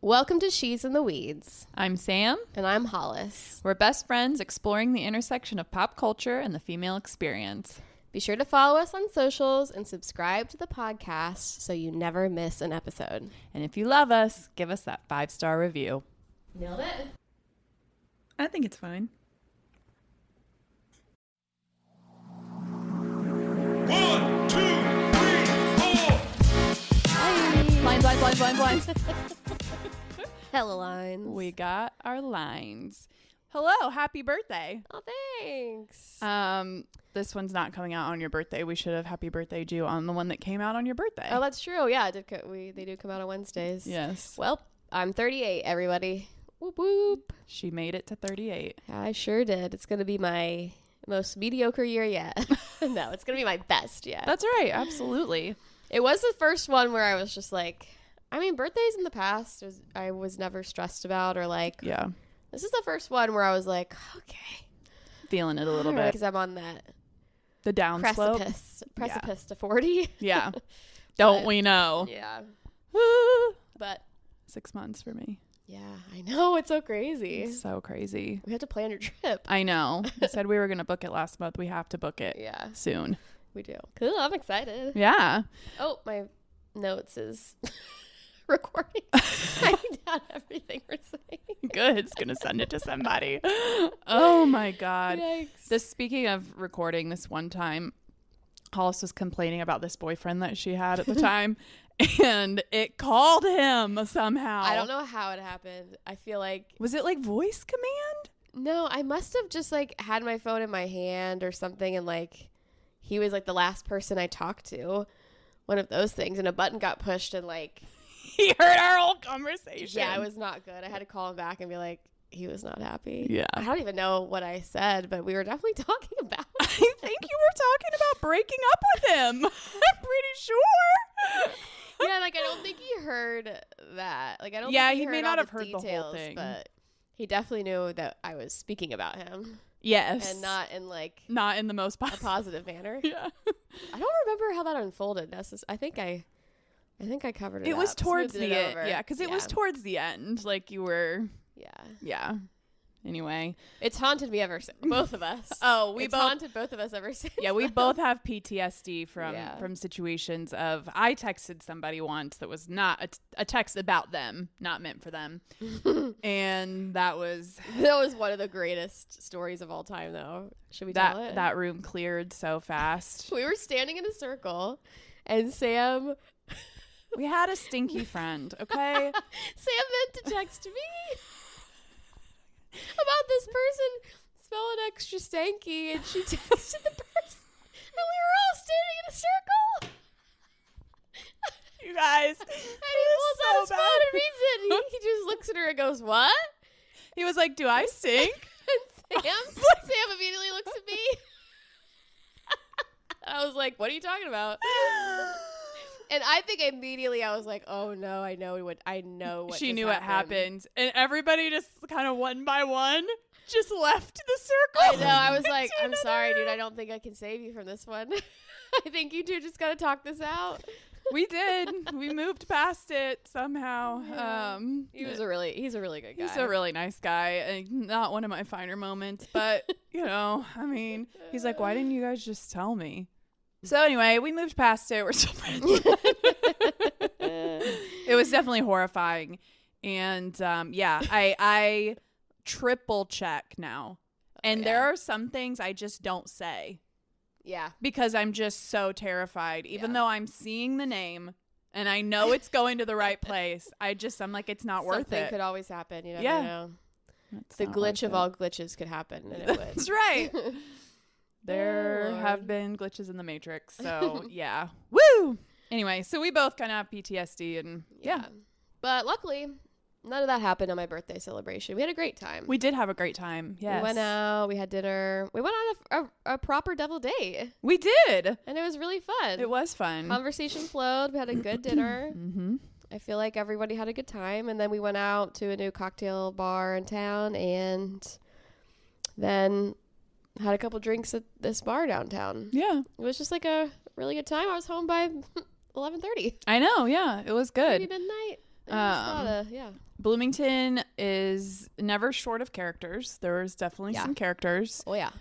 Welcome to She's in the Weeds. I'm Sam. And I'm Hollis. We're best friends exploring the intersection of pop culture and the female experience. Be sure to follow us on socials and subscribe to the podcast so you never miss an episode. And if you love us, give us that 5-star review. Nailed it? I think it's fine. 1, 2, 3, 4. Lines. Hella lines. We got our lines. Hello, happy birthday. Oh, thanks. This one's not coming out on your birthday. We should have happy birthday you on the one that came out on your birthday. Oh, that's true. Yeah, they do come out on Wednesdays. Yes. Well, I'm 38, everybody. Whoop, whoop. She made it to 38. I sure did. It's going to be my most mediocre year yet. No, it's going to be my best yet. That's right. Absolutely. It was the first one where I was just like, I mean, birthdays in the past, I was never stressed about or like, Yeah. This is the first one where I was like, okay. Feeling it a little bit. Because I'm on The down slope. Precipice to 40. Yeah. Don't we know? Yeah. But 6 months for me. yeah, I know. It's so crazy. It's so crazy. We have to plan your trip. I know. We said we were going to book it last month. We have to book it Yeah, soon. we do. Cool. I'm excited. Yeah. Oh, my notes is recording. Writing down everything we're saying. Good. It's going to send it to somebody. Oh, my God. Yikes. Speaking of recording, this one time, Hollis was complaining about this boyfriend that she had at the time, and it called him somehow. I don't know how it happened. I feel like... Was it like voice command? No, I must have just like had my phone in my hand or something, and like he was like the last person I talked to. One of those things, and a button got pushed, and like... He heard our whole conversation. Yeah, it was not good. I had to call him back and be like, he was not happy. Yeah. I don't even know what I said, but we were definitely talking about I think you were talking about breaking up with him. I'm pretty sure. Yeah, like I don't think he heard that. Like I don't. Yeah, think he heard may all not the have heard the whole details, thing. but he definitely knew that I was speaking about him, Yes. and not in like Not in the most a positive manner. Yeah. I don't remember how that unfolded. I think I covered it. It was up, towards smoothed the it end. over. Yeah, because it was towards the end. Like you were. Yeah. Yeah. Anyway. It's haunted me ever since. Both of us. Oh, It's haunted both of us ever since. Yeah, we both have PTSD from Yeah. Situations of I texted somebody once that was not a text about them, not meant for them, and that was one of the greatest stories of all time, though. Should we that tell it? that room cleared so fast. We were standing in a circle, and Sam We had a stinky friend. Okay. meant to text me about this person spelling extra stanky, and she texted the person, and we were all standing in a circle. You guys. And he pulls out his phone and reads it, and he just looks at her and goes, "What?" He was like, "Do I stink?" And Sam immediately looks at me. And I was like, "What are you talking about?" And I think immediately I was like, "Oh no, I know what She just knew what happened, and everybody just kind of one by one just left the circle. I know. I was like, To "I'm sorry, another. dude. I don't think I can save you from this one. I think you two just gotta talk this out." We did. We moved past it somehow. Yeah. He's a really good guy. He's a really nice guy. And not one of my finer moments, but I mean, he's like, "Why didn't you guys just tell me?" So anyway, we moved past it. We're still friends. It was definitely horrifying. And I triple check now. And there are some things I just don't say. Yeah. Because I'm just so terrified. Even Yeah. though I'm seeing the name and I know it's going to the right place, I'm like, it's not worth Something it. could always happen. You never Yeah. know. It's The not glitch worth of it. all glitches could happen, and it would. That's right. There Lord. have been glitches in the Matrix. So, yeah. Woo! Anyway, so we both kind of have PTSD and yeah. But luckily, none of that happened on my birthday celebration. We had a great time. We did have a great time. Yes. We went out. We had dinner. We went on a proper double date. We did. And it was really fun. It was fun. Conversation flowed. We had a good dinner. Mm-hmm. I feel like everybody had a good time. And then we went out to a new cocktail bar in town, and then had a couple drinks at this bar downtown. Yeah. It was just like a really good time. I was home by 11:30. I know. Yeah. It was good. Maybe midnight. Yeah. Bloomington is never short of characters. There was definitely some characters. Oh, yeah.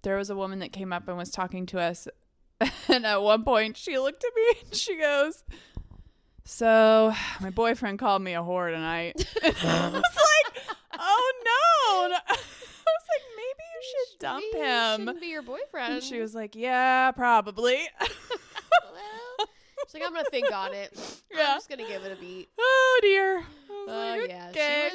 There was a woman that came up and was talking to us. And at one point, she looked at me and she goes, "So, my boyfriend called me a whore tonight." I was like, oh, no. I was like, maybe you should dump him. Shouldn't be your boyfriend. And she was like, "Yeah, probably." Well, she's like, I'm going to think on it. Yeah. I'm just going to give it a beat. Oh, dear. Yeah. Okay.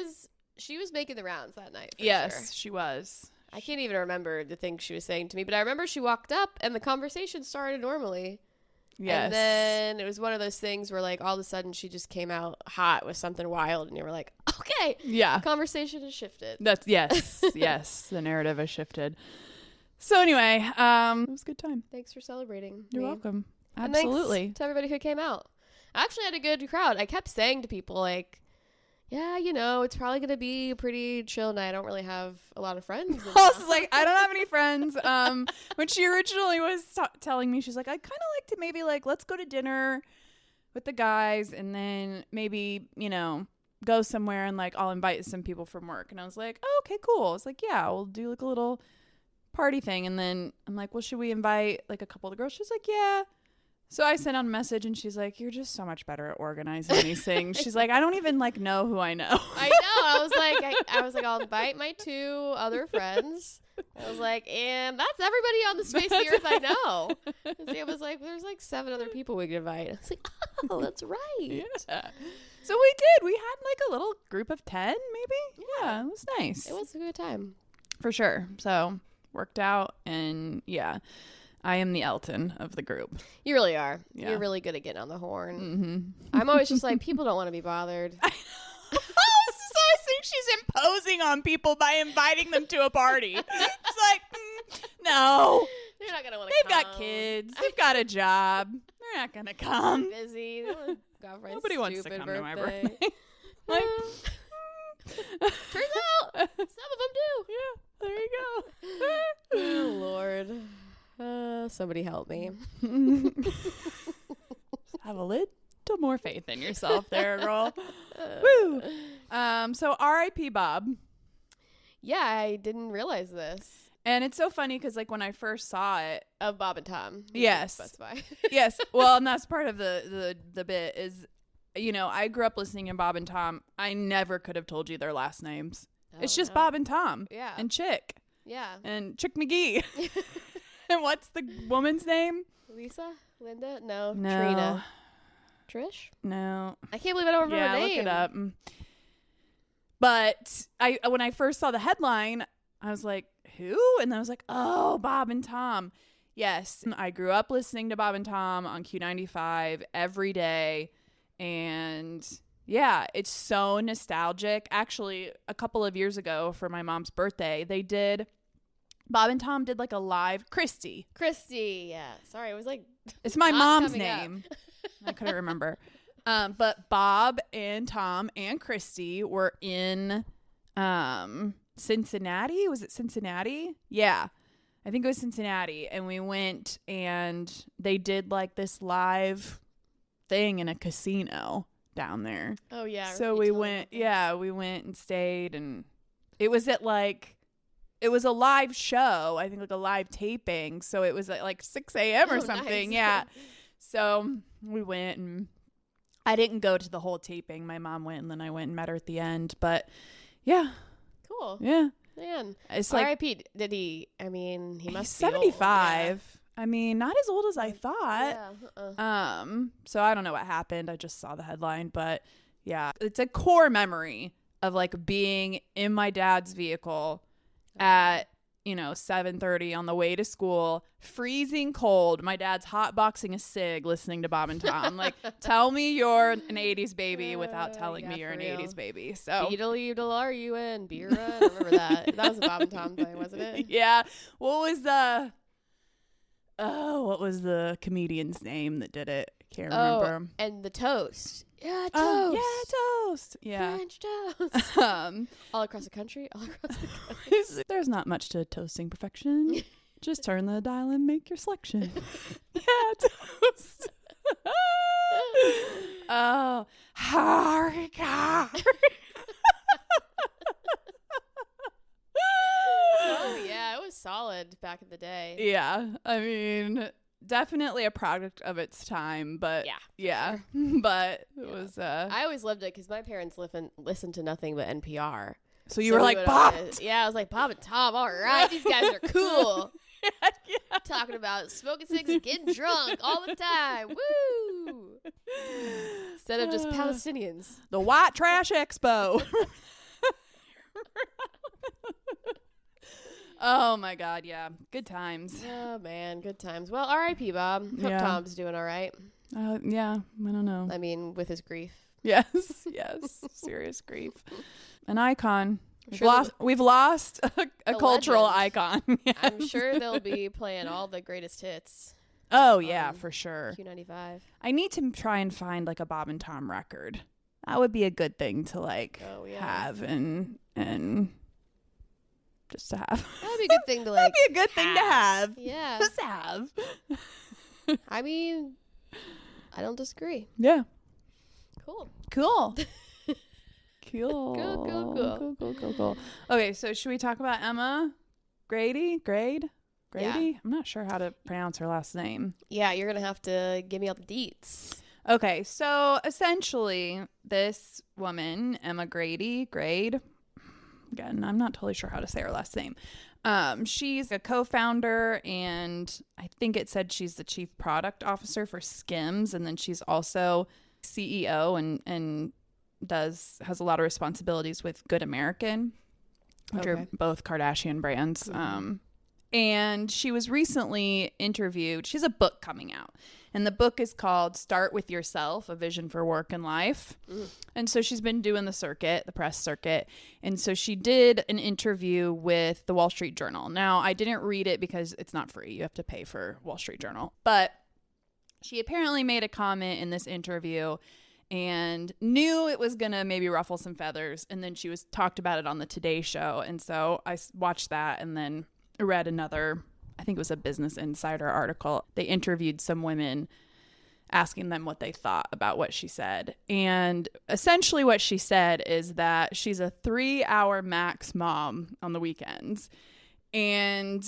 She was making the rounds that night. Yes, sure. she was. I can't even remember the things she was saying to me, but I remember she walked up and the conversation started normally. Yes. And then it was one of those things where, like, all of a sudden she just came out hot with something wild, and you were like, okay. Yeah. The conversation has shifted. That's yes. Yes. The narrative has shifted. So anyway, it was a good time. Thanks for celebrating. You're me. welcome. And Absolutely. thanks to everybody who came out. I actually had a good crowd. I kept saying to people, like, yeah, it's probably going to be a pretty chill night. I don't really have a lot of friends. I was like, I don't have any friends. When she originally was telling me, she's like, I'd kind of like to maybe, like, let's go to dinner with the guys and then maybe, go somewhere and, like, I'll invite some people from work. And I was like, oh, okay, cool. I was like, yeah, we'll do, like, a little party thing. And then I'm like, well, should we invite, like, a couple of the girls? She's like, yeah. So I sent out a message and she's like, you're just so much better at organizing these things. She's like, I don't even, like, know who I know. I know. I was like, I'll invite my 2 other friends. I was like, and that's everybody on the face of the earth I know. And Sam was like, there's like 7 other people we could invite. I was like, oh, that's right. Yeah. So we did. We had like a little group of 10, maybe. Yeah, it was nice. It was a good time. For sure. So worked out, and yeah, I am the Elton of the group. You really are. Yeah. You're really good at getting on the horn. Mm-hmm. I'm always just like, people don't want to be bothered. So I think she's imposing on people by inviting them to a party. It's like, no. They're not gonna want to They've come. got kids. They've got a job. They're not gonna come. Busy. They want girlfriend's Nobody wants to stupid come to my birthday. birthday. Like, turns out some of them do. yeah, there you go. Oh Lord, somebody help me. Have a little more faith in yourself there, girl. Woo. So R.I.P. Bob. Yeah, I didn't realize this. And it's so funny because, like, when I first saw it, Of Bob and Tom. Yes. Specify. yes, well, and that's part of the bit is, I grew up listening to Bob and Tom. I never could have told you their last names. It's just Bob and Tom. Yeah. And Chick. Yeah. And Chick McGee. And what's the woman's name? Lisa? Linda? No. No. Trina. Trish? No. I can't believe I don't remember her name. Look it up. But when I first saw the headline, I was like, who? And then I was like, oh, Bob and Tom. Yes. I grew up listening to Bob and Tom on Q95 every day. And yeah, it's so nostalgic. Actually, a couple of years ago for my mom's birthday, Bob and Tom did like a live Christy. Yeah. Sorry, it was like. It's my not mom's coming up. name. I couldn't remember. But Bob and Tom and Christy were in Cincinnati. Was it Cincinnati? Yeah. I think it was Cincinnati. And we went and they did like this live thing in a casino down there. Oh, yeah. So we went and stayed, and it was a live show. I think like a live taping. So it was at like 6 a.m. or something. Nice. Yeah. So we went, and I didn't go to the whole taping. My mom went, and then I went and met her at the end. But yeah. Cool. Yeah. Man. It's like, R.I.P. Did he? I mean, he must he's be old. 75. I mean, not as old as I thought. Yeah. So I don't know what happened. I just saw the headline, but yeah, it's a core memory of like being in my dad's vehicle at 7:30 on the way to school, freezing cold. My dad's hotboxing a cig, listening to Bob and Tom. Like, tell me you're an 80s baby without telling me you're an real. 80s baby. So Beedle R-U-N, Bira. I don't remember that. That was a Bob and Tom thing, wasn't it? yeah. What was the comedian's name that did it? I can't remember. And the toast. Yeah, toast. Toast. Yeah. French toast. All across the country. There's not much to toasting perfection. Just turn the dial and make your selection. Yeah, toast. Oh, Harry. Oh yeah, it was solid back in the day. Yeah, I mean, definitely a product of its time, but Yeah, but it was. I always loved it because my parents listened to nothing but NPR. So you were like, would Bob. Yeah, I was like, Bob and Tom, all right, these guys are cool. Yeah. Talking about smoking cigs and getting drunk all the time. Woo! Instead of just Palestinians. The White Trash Expo. Oh my God, yeah. Good times. Oh, man, good times. Well, R.I.P. Bob. Hope Yeah. Tom's doing all right. Yeah, I don't know. I mean, with his grief. Yes. Serious grief. An icon. Sure We've lost a cultural legend. icon. Yes. I'm sure they'll be playing all the greatest hits. Oh, yeah, for sure. Q95. I need to try and find like a Bob and Tom record. That would be a good thing to like have and just to have. That'd be a good thing to like. That'd be a good thing to have. Yeah. Just have. I mean, I don't disagree. Yeah. Cool. Cool. Cool. Cool. Okay, so should we talk about Emma Grede? Grade? Yeah. I'm not sure how to pronounce her last name. Yeah, you're going to have to give me all the deets. Okay, so essentially this woman, Emma Grede, again, I'm not totally sure how to say her last name. She's a co-founder, and I think it said she's the chief product officer for Skims, and then she's also CEO and has a lot of responsibilities with Good American, which are both Kardashian brands. Mm-hmm. And she was recently interviewed. She has a book coming out, and the book is called Start With Yourself, A Vision for Work and Life. And so she's been doing the press circuit. And so she did an interview with the Wall Street Journal. Now, I didn't read it because it's not free. You have to pay for Wall Street Journal. But she apparently made a comment in this interview and knew it was going to maybe ruffle some feathers. And then she talked about it on the Today Show. And so I watched that and then read another, I think it was a Business Insider article. They interviewed some women asking them what they thought about what she said. And essentially what she said is that she's a 3-hour max mom on the weekends. And,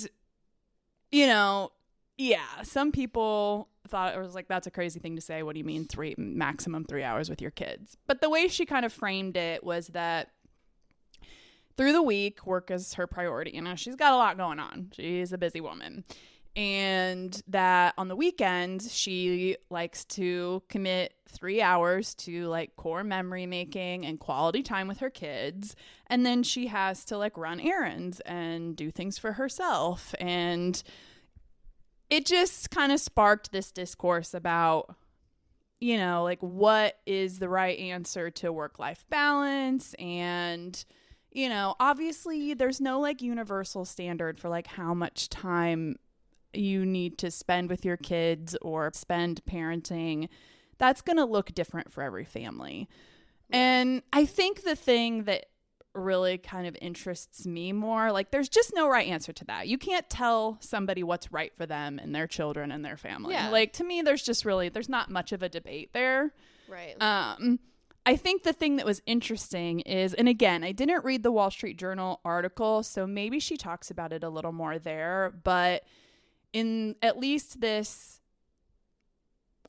some people thought it was like, that's a crazy thing to say. What do you mean maximum 3 hours with your kids? But the way she kind of framed it was that through the week, work is her priority. She's got a lot going on. She's a busy woman. And that on the weekends, she likes to commit 3 hours to like core memory making and quality time with her kids. And then she has to like run errands and do things for herself. And it just kind of sparked this discourse about, like what is the right answer to work-life balance. And obviously there's no like universal standard for like how much time you need to spend with your kids or spend parenting. That's going to look different for every family. And I think the thing that really kind of interests me more, like there's just no right answer to that. You can't tell somebody what's right for them and their children and their family. Yeah. Like to me, there's not much of a debate there. Right. I think the thing that was interesting is, and again, I didn't read the Wall Street Journal article, so maybe she talks about it a little more there, but in at least this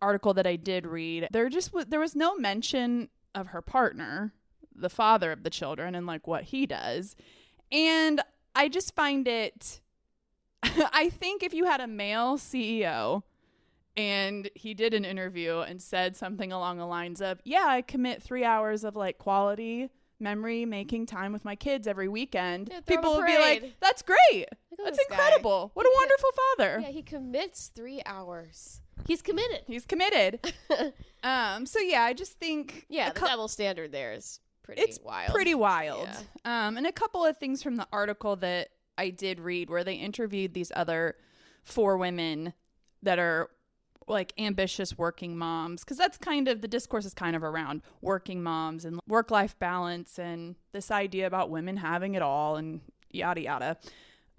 article that I did read, there was no mention of her partner, the father of the children, and like what he does. And I just find it, I think if you had a male CEO and he did an interview and said something along the lines of, yeah, I commit 3 hours of like quality memory making time with my kids every weekend, people would be like, that's great. That's incredible. What a wonderful father. Yeah, he commits 3 hours. He's committed. So yeah, I just think the double standard there is wild. Pretty wild. Yeah. And a couple of things from the article that I did read where they interviewed these other 4 women that are like ambitious working moms, because that's kind of the discourse is kind of around working moms and work-life balance and this idea about women having it all and yada yada.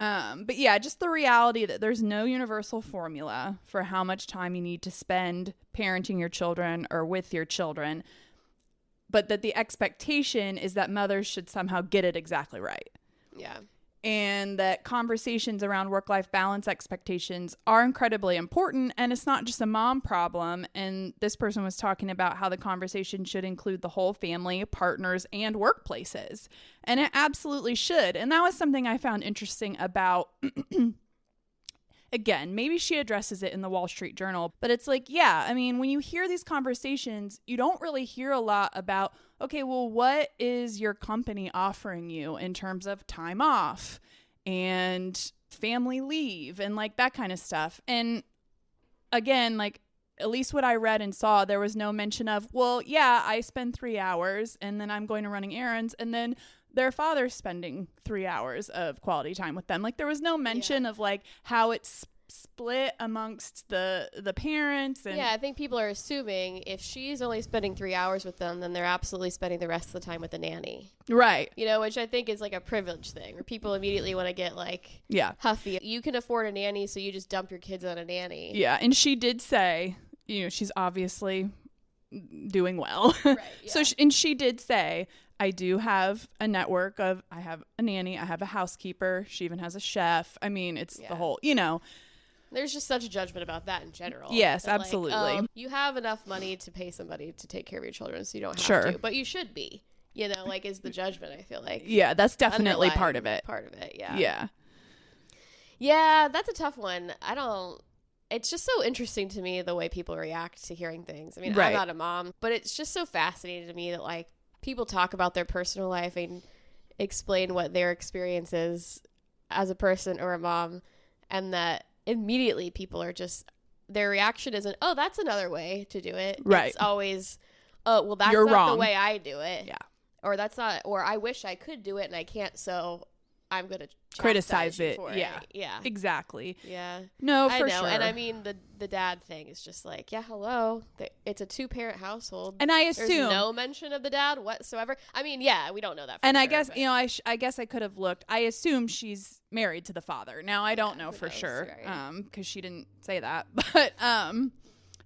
But yeah, just the reality that there's no universal formula for how much time you need to spend parenting your children or with your children, but that the expectation is that mothers should somehow get it exactly right. Yeah. And that conversations around work-life balance expectations are incredibly important, and it's not just a mom problem. And this person was talking about how the conversation should include the whole family, partners, and workplaces. And it absolutely should. And that was something I found interesting about again, maybe she addresses it in the Wall Street Journal, but it's like, yeah, I mean, when you hear these conversations, you don't really hear a lot about, okay, well, what is your company offering you in terms of time off and family leave and like that kind of stuff. And again, like at least what I read and saw, there was no mention of, well, yeah, I spend 3 hours and then I'm going to running errands and then their father's spending 3 hours of quality time with them. Like there was no mention of like how it's split amongst the parents. And yeah, I think people are assuming if she's only spending 3 hours with them, then they're absolutely spending the rest of the time with the nanny. Right. You know, which I think is like a privilege thing where people immediately want to get like huffy. You can afford a nanny, so you just dump your kids on a nanny. Yeah. And she did say, you know, she's obviously doing well. Right. Yeah. So she did say, I do have a network of, I have a nanny, I have a housekeeper, she even has a chef. I mean, it's the whole, you know. There's just such a judgment about that in general. Yes, that, absolutely. Like, you have enough money to pay somebody to take care of your children, so you don't have to. But you should be, you know, like is the judgment, I feel like. Yeah, that's definitely part of it. Part of it, yeah. Yeah. Yeah, that's a tough one. It's just so interesting to me the way people react to hearing things. I mean, I'm not a mom, but it's just so fascinating to me that like people talk about their personal life and explain what their experience is as a person or a mom, and that immediately people are just, their reaction isn't, oh, that's another way to do it. Right. It's always, oh, well, that's You're not wrong. the way I do it. Yeah. Or that's not, or I wish I could do it and I can't, so I'm going to criticize you it. for Yeah. it. Yeah. Exactly. Yeah. No, I for know. sure. And I mean, the dad thing is just like, yeah, hello. It's a 2-parent household. And I assume there's no mention of the dad whatsoever. I mean, yeah, we don't know that for and sure, I guess, but you know, I guess I could have looked. I assume she's married to the father. Now, I don't know who for knows, sure right. because she didn't say that. But,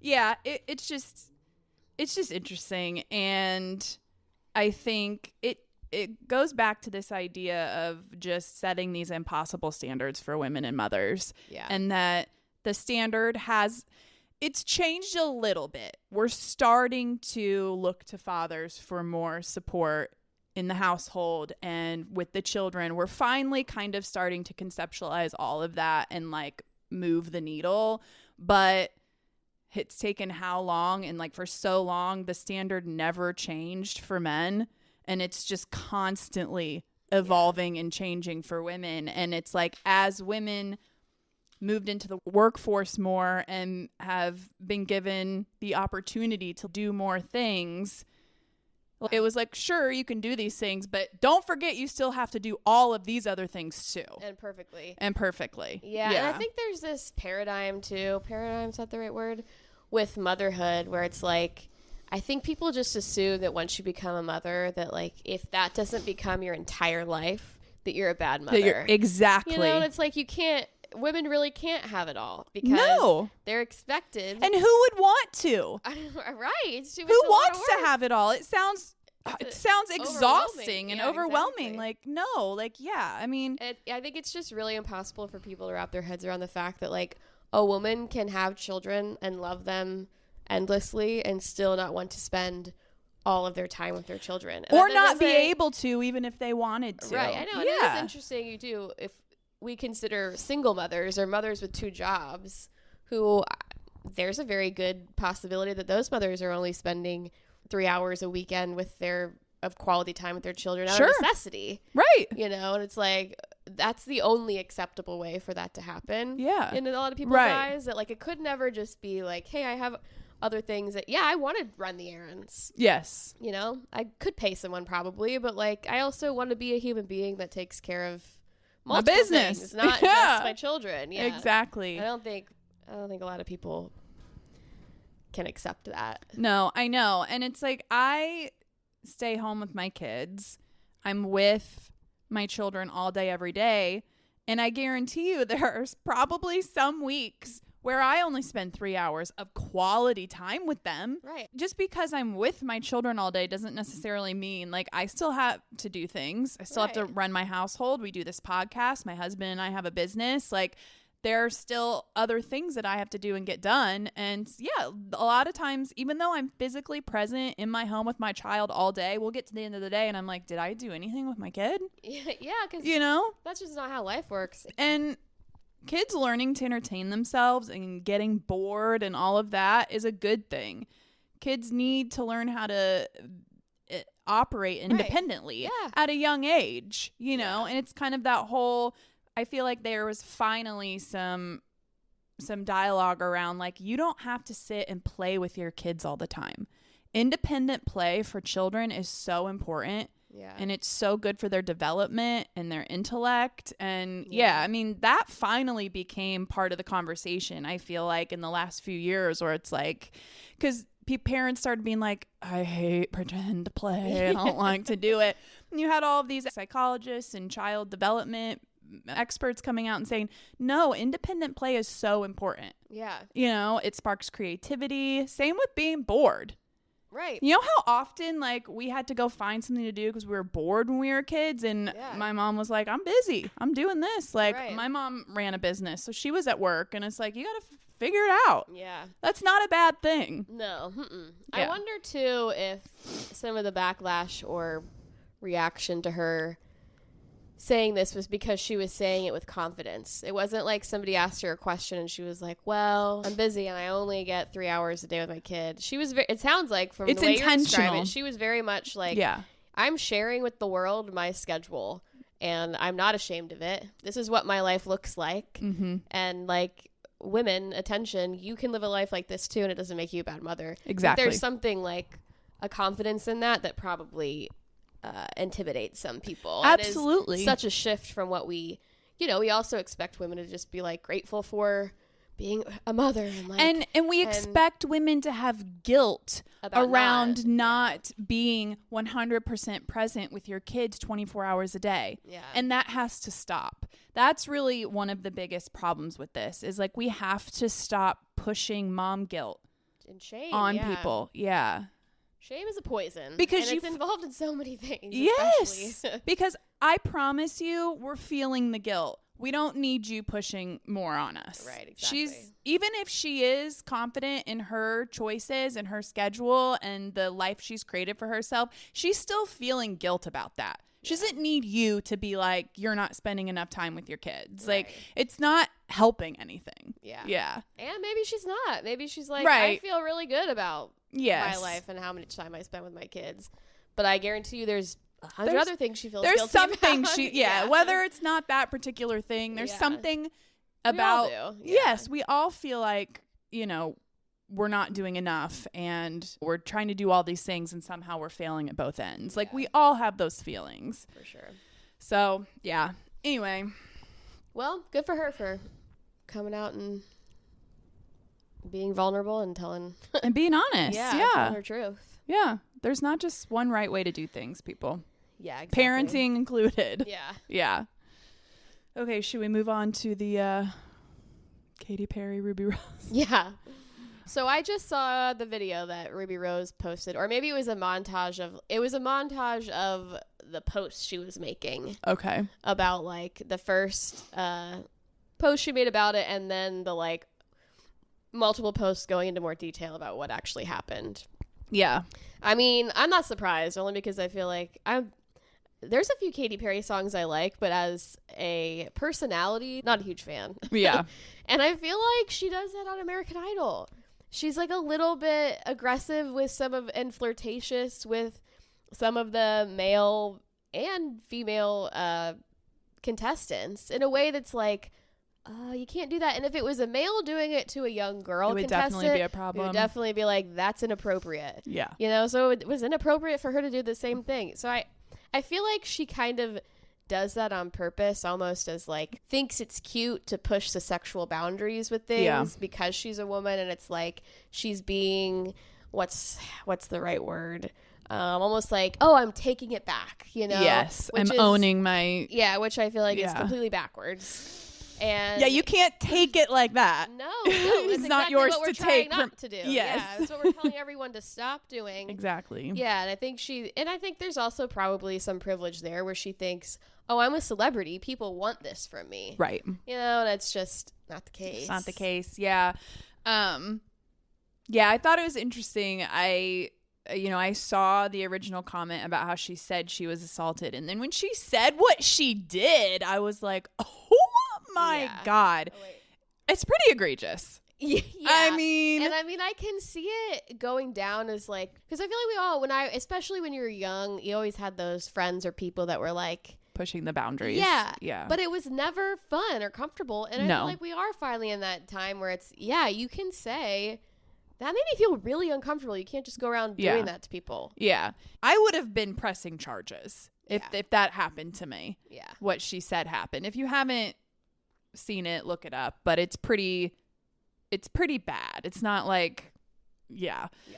yeah, it's just interesting. And I think it goes back to this idea of just setting these impossible standards for women and mothers. Yeah. And that the standard it's changed a little bit. We're starting to look to fathers for more support in the household and with the children. We're finally kind of starting to conceptualize all of that and like move the needle. But it's taken how long? And like for so long, the standard never changed for men. And it's just constantly evolving and changing for women. And it's like as women moved into the workforce more and have been given the opportunity to do more things, it was like, sure, you can do these things, but don't forget you still have to do all of these other things too. And perfectly. Yeah. And I think there's this paradigm too. Paradigm's not the right word. With motherhood where it's like, I think people just assume that once you become a mother that like if that doesn't become your entire life that you're a bad mother. Exactly. You know, it's like women really can't have it all because they're expected. And who would want to? Right. Who wants to have it all? It sounds exhausting and overwhelming. Exactly. Like, no, like, yeah, I mean. I think it's just really impossible for people to wrap their heads around the fact that like a woman can have children and love them endlessly and still not want to spend all of their time with their children. And or not be able to, even if they wanted to. Right, I know. And it is interesting you do if we consider single mothers or mothers with 2 jobs who there's a very good possibility that those mothers are only spending 3 hours a weekend with of quality time with their children out of necessity. Right. You know, and it's like that's the only acceptable way for that to happen. Yeah. In a lot of people's eyes, that like it could never just be like, hey, I have other things that I want to run the errands. Yes. You know, I could pay someone probably, but like I also want to be a human being that takes care of multiple business things, not just my children. Yeah. Exactly. I don't think a lot of people can accept that. No, I know. And it's like I stay home with my kids. I'm with my children all day, every day. And I guarantee you there's probably some weeks where I only spend 3 hours of quality time with them. Right. Just because I'm with my children all day doesn't necessarily mean like I still have to do things. I still have to run my household. We do this podcast. My husband and I have a business. Like there are still other things that I have to do and get done. And yeah, a lot of times, even though I'm physically present in my home with my child all day, we'll get to the end of the day and I'm like, did I do anything with my kid? Yeah, because that's just not how life works. And kids learning to entertain themselves and getting bored and all of that is a good thing. Kids need to learn how to operate independently at a young age, and it's kind of that whole, I feel like there was finally some dialogue around like, you don't have to sit and play with your kids all the time. Independent play for children is so important. Yeah. And it's so good for their development and their intellect. And I mean, that finally became part of the conversation, I feel like, in the last few years, where it's like, because parents started being like, I hate pretend play. I don't like to do it. And you had all of these psychologists and child development experts coming out and saying, no, independent play is so important. Yeah. It sparks creativity. Same with being bored. Right. You know how often like we had to go find something to do because we were bored when we were kids, and my mom was like, I'm busy, I'm doing this. Like my mom ran a business, so she was at work, and it's like, you got to figure it out. Yeah. That's not a bad thing. No. I wonder too if some of the backlash or reaction to her saying this was because she was saying it with confidence. It wasn't like somebody asked her a question and she was like, well, I'm busy and I only get 3 hours a day with my kid. She was it sounds like from the way you describe it, she was very much like, I'm sharing with the world my schedule and I'm not ashamed of it. This is what my life looks like. Mm-hmm. And like, women, attention, you can live a life like this too, and it doesn't make you a bad mother. Exactly. There's something like a confidence in that probably intimidate some people. Absolutely. It is such a shift from what we also expect women to just be like grateful for being a mother and we expect women to have guilt around not being 100% present with your kids 24 hours a day. Yeah. And that has to stop. That's really one of the biggest problems with this is like we have to stop pushing mom guilt and shame on people. Yeah. Shame is a poison because it's involved in so many things. Yes, because I promise you, we're feeling the guilt. We don't need you pushing more on us. Right, exactly. Even if she is confident in her choices and her schedule and the life she's created for herself, she's still feeling guilt about that. She doesn't need you to be like, you're not spending enough time with your kids. Right. Like, it's not helping anything. Yeah. Yeah. And maybe she's not. Maybe she's like, I feel really good about my life and how much time I spend with my kids. But I guarantee you there's 100 other things she feels guilty about. There's something whether it's not that particular thing, there's something about. We all do. Yeah. Yes, we all feel like, we're not doing enough and we're trying to do all these things and somehow we're failing at both ends. Like we all have those feelings. For sure. So, yeah. Anyway. Well, good for her for coming out and being vulnerable and telling. And being honest. Telling her truth. Yeah. There's not just one right way to do things, people. Yeah, exactly. Parenting included. Yeah. Yeah. Okay, should we move on to the Katy Perry, Ruby Rose? Yeah. So I just saw the video that Ruby Rose posted, or maybe it was a montage of the posts she was making. Okay. About like the first post she made about it, and then the like multiple posts going into more detail about what actually happened. Yeah. I mean, I'm not surprised, only because I feel like there's a few Katy Perry songs I like, but as a personality, not a huge fan. Yeah. And I feel like she does that on American Idol. She's like a little bit aggressive with and flirtatious with some of the male and female contestants in a way that's like, you can't do that. And if it was a male doing it to a young girl it would definitely be a problem. It would definitely be like, that's inappropriate. Yeah. So it was inappropriate for her to do the same thing. So I feel like she kind of does that on purpose, almost as like thinks it's cute to push the sexual boundaries with things because she's a woman, and it's like she's being what's the right word? almost like, oh, I'm taking it back, Yes, which I'm owning my... Yeah, which I feel like is completely backwards. And yeah, you can't take it like that. No, it's not exactly yours what we're to trying take not to do. Yes. Yeah, that's what we're telling everyone to stop doing. Exactly. Yeah, and I think there's also probably some privilege there where she thinks, oh, I'm a celebrity. People want this from me. Right. And it's just not the case. It's not the case. Yeah. Yeah, I thought it was interesting. I saw the original comment about how she said she was assaulted. And then when she said what she did, I was like, oh my God. Oh, wait. It's pretty egregious. Yeah. I mean, I can see it going down as like, because I feel like especially when you're young, you always had those friends or people that were like, pushing the boundaries. Yeah. But it was never fun or comfortable. And I feel like we are finally in that time where it's, you can say, that made me feel really uncomfortable. You can't just go around doing that to people. Yeah. I would have been pressing charges if that happened to me. Yeah. What she said happened. If you haven't seen it, look it up. But it's pretty bad. It's not like,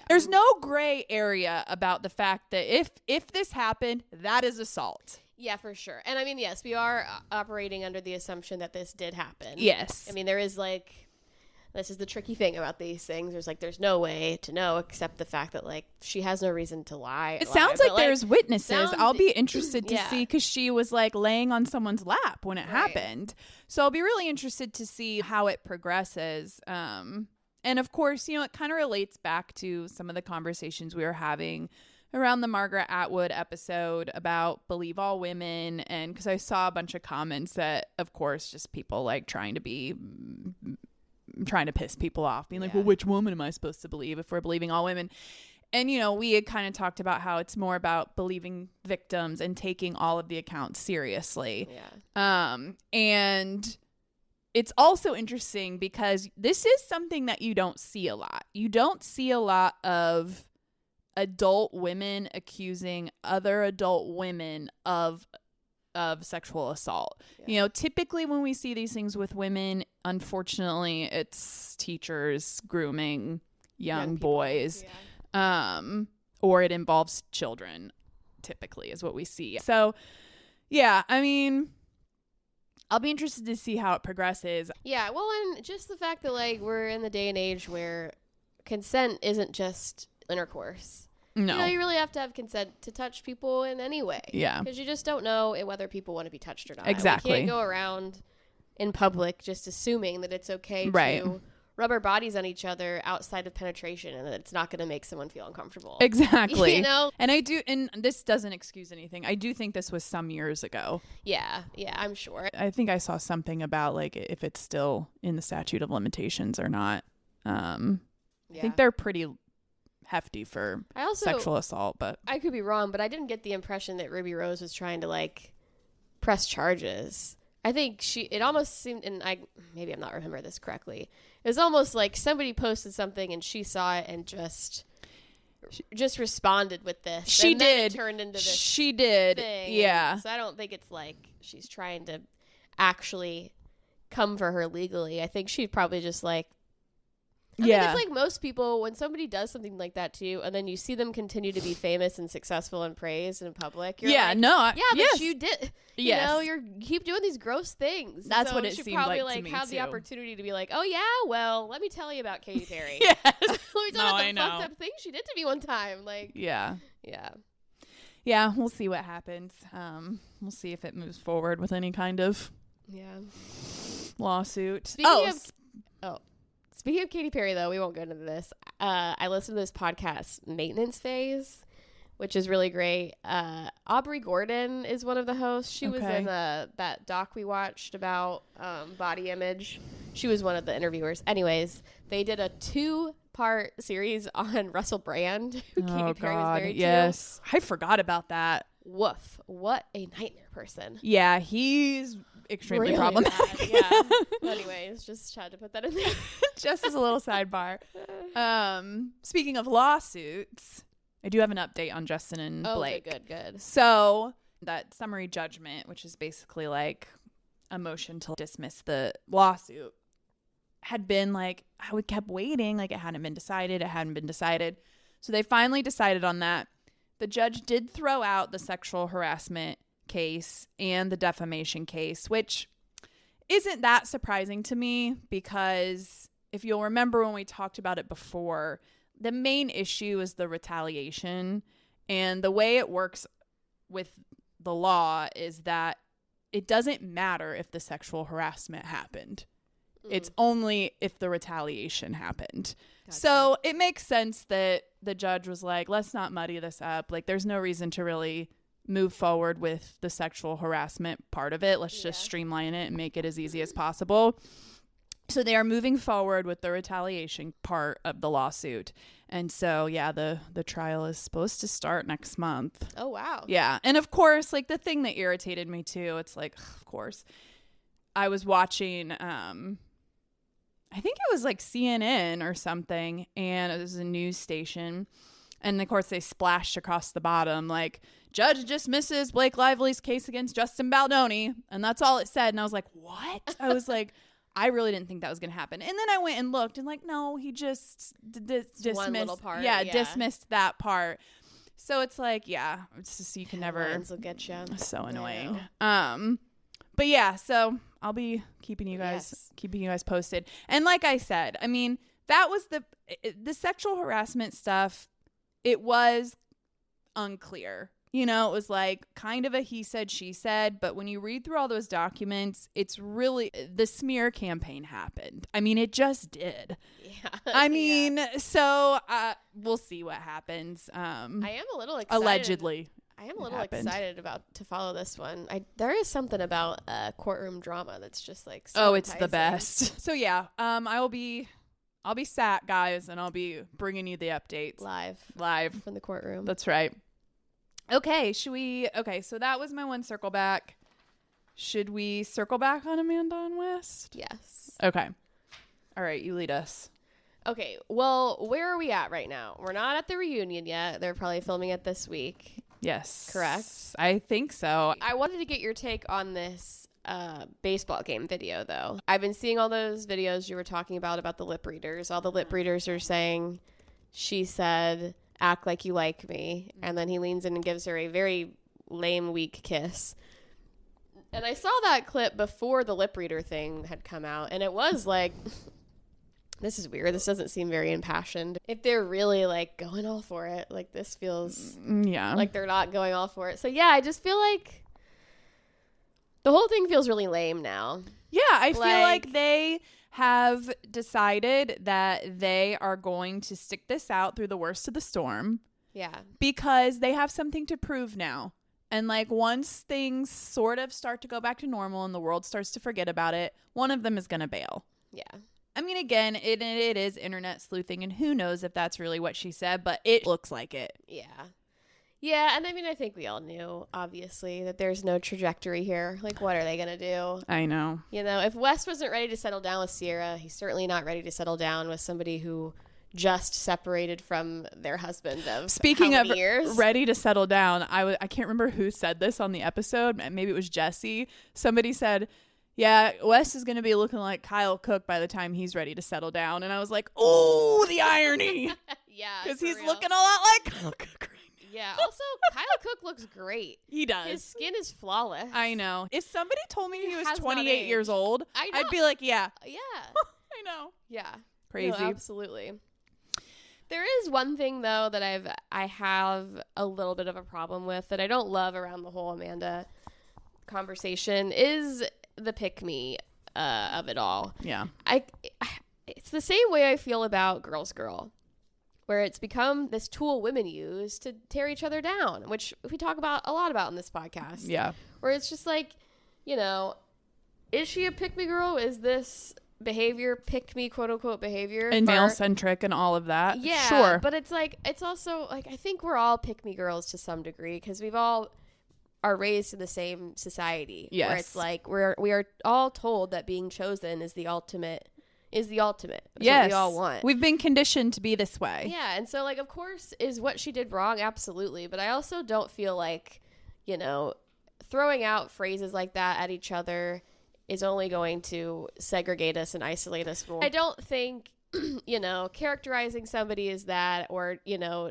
there's no gray area about the fact that if this happened, that is assault. Yeah, for sure. And I mean, yes, we are operating under the assumption that this did happen. Yes. I mean, there is this is the tricky thing about these things. There's no way to know except the fact that she has no reason to lie. It sounds like there's witnesses. I'll be interested to see, because she was laying on someone's lap when it happened. So I'll be really interested to see how it progresses. And of course, it kind of relates back to some of the conversations we were having around the Margaret Atwood episode about believe all women. And because I saw a bunch of comments that, of course, just people trying to piss people off, being like, well, which woman am I supposed to believe if we're believing all women? And, we had kind of talked about how it's more about believing victims and taking all of the accounts seriously. Yeah. And it's also interesting because this is something that you don't see a lot. You don't see a lot of adult women accusing other adult women of sexual assault. Typically when we see these things with women, unfortunately, it's teachers grooming young boys. Or it involves children, typically, is what we see. So, yeah, I mean, I'll be interested to see how it progresses. Yeah, well, and just the fact that, we're in the day and age where consent isn't just intercourse. No. You really have to have consent to touch people in any way. Yeah. Because you just don't know whether people want to be touched or not. Exactly. We can't go around in public just assuming that it's okay to rub our bodies on each other outside of penetration and that it's not going to make someone feel uncomfortable. Exactly. And this doesn't excuse anything. I do think this was some years ago. Yeah, I'm sure. I think I saw something about if it's still in the statute of limitations or not. I think they're pretty hefty for sexual assault, but I could be wrong, but I didn't get the impression that Ruby Rose was trying to press charges. I think it almost seemed, and maybe I'm not remembering this correctly. It was almost like somebody posted something and she saw it and just responded with this. She and then did. It turned into this. She did. Thing. Yeah. So I don't think it's she's trying to actually come for her legally. I think she'd probably just I think it's like most people, when somebody does something like that to you and then you see them continue to be famous and successful and praised in public, you're but you did. You keep doing these gross things. That's what it seemed probably like to me, have the opportunity to be like, oh yeah, well, let me tell you about Katy Perry. Yes. Let me tell you about the fucked up thing she did to me one time. Yeah, we'll see what happens. We'll see if it moves forward with any kind of lawsuit. Speaking of Katy Perry, though, we won't go into this. I listened to this podcast, Maintenance Phase, which is really great. Aubrey Gordon is one of the hosts. She was in that doc we watched about body image. She was one of the interviewers. Anyways, they did a 2-part series on Russell Brand, who Katy Perry was married to. Yes. I forgot about that. Woof. What a nightmare person. Yeah, he's extremely really problematic. Bad, yeah. Anyways, just had to put that in there. Just as a little sidebar. Speaking of lawsuits, I do have an update on Justin and Blake. Good. So that summary judgment, which is basically a motion to dismiss the lawsuit, had been I kept waiting, it hadn't been decided. So they finally decided on that. the judge did throw out the sexual harassment case and the defamation case, which isn't that surprising to me because if you'll remember when we talked about it before, the main issue is the retaliation. And the way it works with the law is that it doesn't matter if the sexual harassment happened. It's only if the retaliation happened. Gotcha. So it makes sense that the judge was like, let's not muddy this up. Like, there's no reason to really move forward with the sexual harassment part of it. Let's just streamline it and make it as easy as possible. So they are moving forward with the retaliation part of the lawsuit. And so, yeah, the trial is supposed to start next month. Oh, wow. Yeah. And of course, like the thing that irritated me too, it's like, of course, I was watching, I think it was like CNN or something, and it was a news station. And of course, they splashed across the bottom, like, judge dismisses Blake Lively's case against Justin Baldoni. And that's all it said. And I was like, what? I was like, I really didn't think that was going to happen. And then I went and looked and like, no, he just dismissed one little part. Yeah, dismissed that part. So it's like, yeah, it's just, you can never. Headlines will get you. So annoying. But yeah, so I'll be keeping you guys posted. And like I said, I mean, that was the sexual harassment stuff. It was unclear. You know, it was like kind of a he said, she said. But when you read through all those documents, it's really, the smear campaign happened. I mean, it just did. Yeah. I mean, so we'll see what happens. I am a little excited. Allegedly. I am a little excited to follow this one. There is something about courtroom drama that's just like so it's the best. So yeah, I'll be sat, guys, and I'll be bringing you the updates live from the courtroom. That's right. Okay, so that was my one circle back. Should we circle back on Amanda and West? Yes. Okay. All right, you lead us. Okay, well, where are we at right now? We're not at the reunion yet. They're probably filming it this week. Yes. Correct? I think so. I wanted to get your take on this baseball game video, though. I've been seeing all those videos you were talking about the lip readers. All the lip readers are saying, she said, act like you like me. And then he leans in and gives her a very lame, weak kiss. And I saw that clip before the lip reader thing had come out. And it was like, this is weird. This doesn't seem very impassioned. If they're really like going all for it, like this feels like they're not going all for it. So yeah, I just feel like the whole thing feels really lame now. Yeah, I feel like they have decided that they are going to stick this out through the worst of the storm. Yeah. Because they have something to prove now. And like once things sort of start to go back to normal and the world starts to forget about it, one of them is going to bail. Yeah. I mean, again, it is internet sleuthing, and who knows if that's really what she said, but it looks like it. Yeah. Yeah, and I mean, I think we all knew, obviously, that there's no trajectory here. Like, what are they going to do? I know. You know, if Wes wasn't ready to settle down with Sierra, he's certainly not ready to settle down with somebody who just separated from their husband of Speaking how of many years? Ready to settle down, I can't remember who said this on the episode. Maybe it was Jesse. Somebody said, yeah, Wes is going to be looking like Kyle Cook by the time he's ready to settle down. And I was like, oh, the irony. Yeah. Because he's looking a lot like Kyle Cook right now. Yeah. Also, Kyle Cook looks great. He does. His skin is flawless. I know. If somebody told me he was 28 years old, I'd be like, yeah. Yeah. I know. Yeah. Crazy. No, absolutely. There is one thing, though, that I have a little bit of a problem with that I don't love around the whole Amanda conversation is the pick me of it all. Yeah. It's the same way I feel about Girls Girl, where it's become this tool women use to tear each other down, which we talk about a lot about in this podcast. Yeah. Where it's just like, you know, is she a pick me girl? Is this behavior pick me, quote unquote, behavior? And male centric and all of that. Yeah. Sure. But it's like, it's also like, I think we're all pick me girls to some degree because we've all are raised in the same society. Yes. Where it's like we are all told that being chosen is the ultimate. That's yes. What we all want. We've been conditioned to be this way. Yeah. And so like, of course, is what she did wrong? Absolutely. But I also don't feel like, you know, throwing out phrases like that at each other is only going to segregate us and isolate us more. I don't think, you know, characterizing somebody as that or, you know,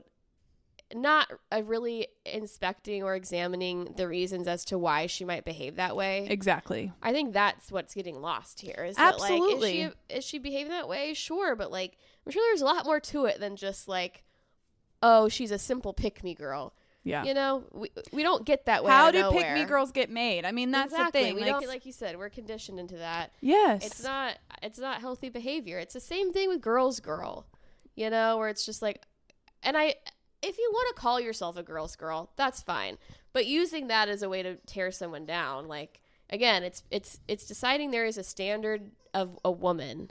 not really inspecting or examining the reasons as to why she might behave that way. Exactly. I think that's what's getting lost here. Is Absolutely. That, like, is she behaving that way? Sure, but like, I'm sure there's a lot more to it than just like, oh, she's a simple pick-me girl. Yeah. You know, we don't get that way. How out do of nowhere. pick-me girls get made? I mean, that's exactly. the thing. We don't, like you said, we're conditioned into that. Yes. It's not healthy behavior. It's the same thing with girls girl, you know, where it's just like, and if you want to call yourself a girl's girl, that's fine. But using that as a way to tear someone down, like, again, it's deciding there is a standard of a woman.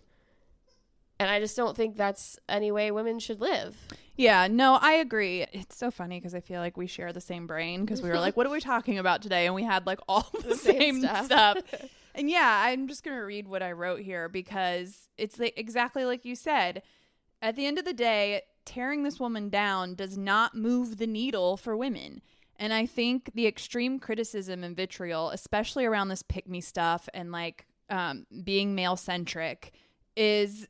And I just don't think that's any way women should live. Yeah, no, I agree. It's so funny because I feel like we share the same brain because we were like, what are we talking about today? And we had like all the same stuff. And yeah, I'm just going to read what I wrote here because it's exactly like you said. At the end of the day, tearing this woman down does not move the needle for women. And I think the extreme criticism and vitriol, especially around this pick-me stuff and like being male-centric, is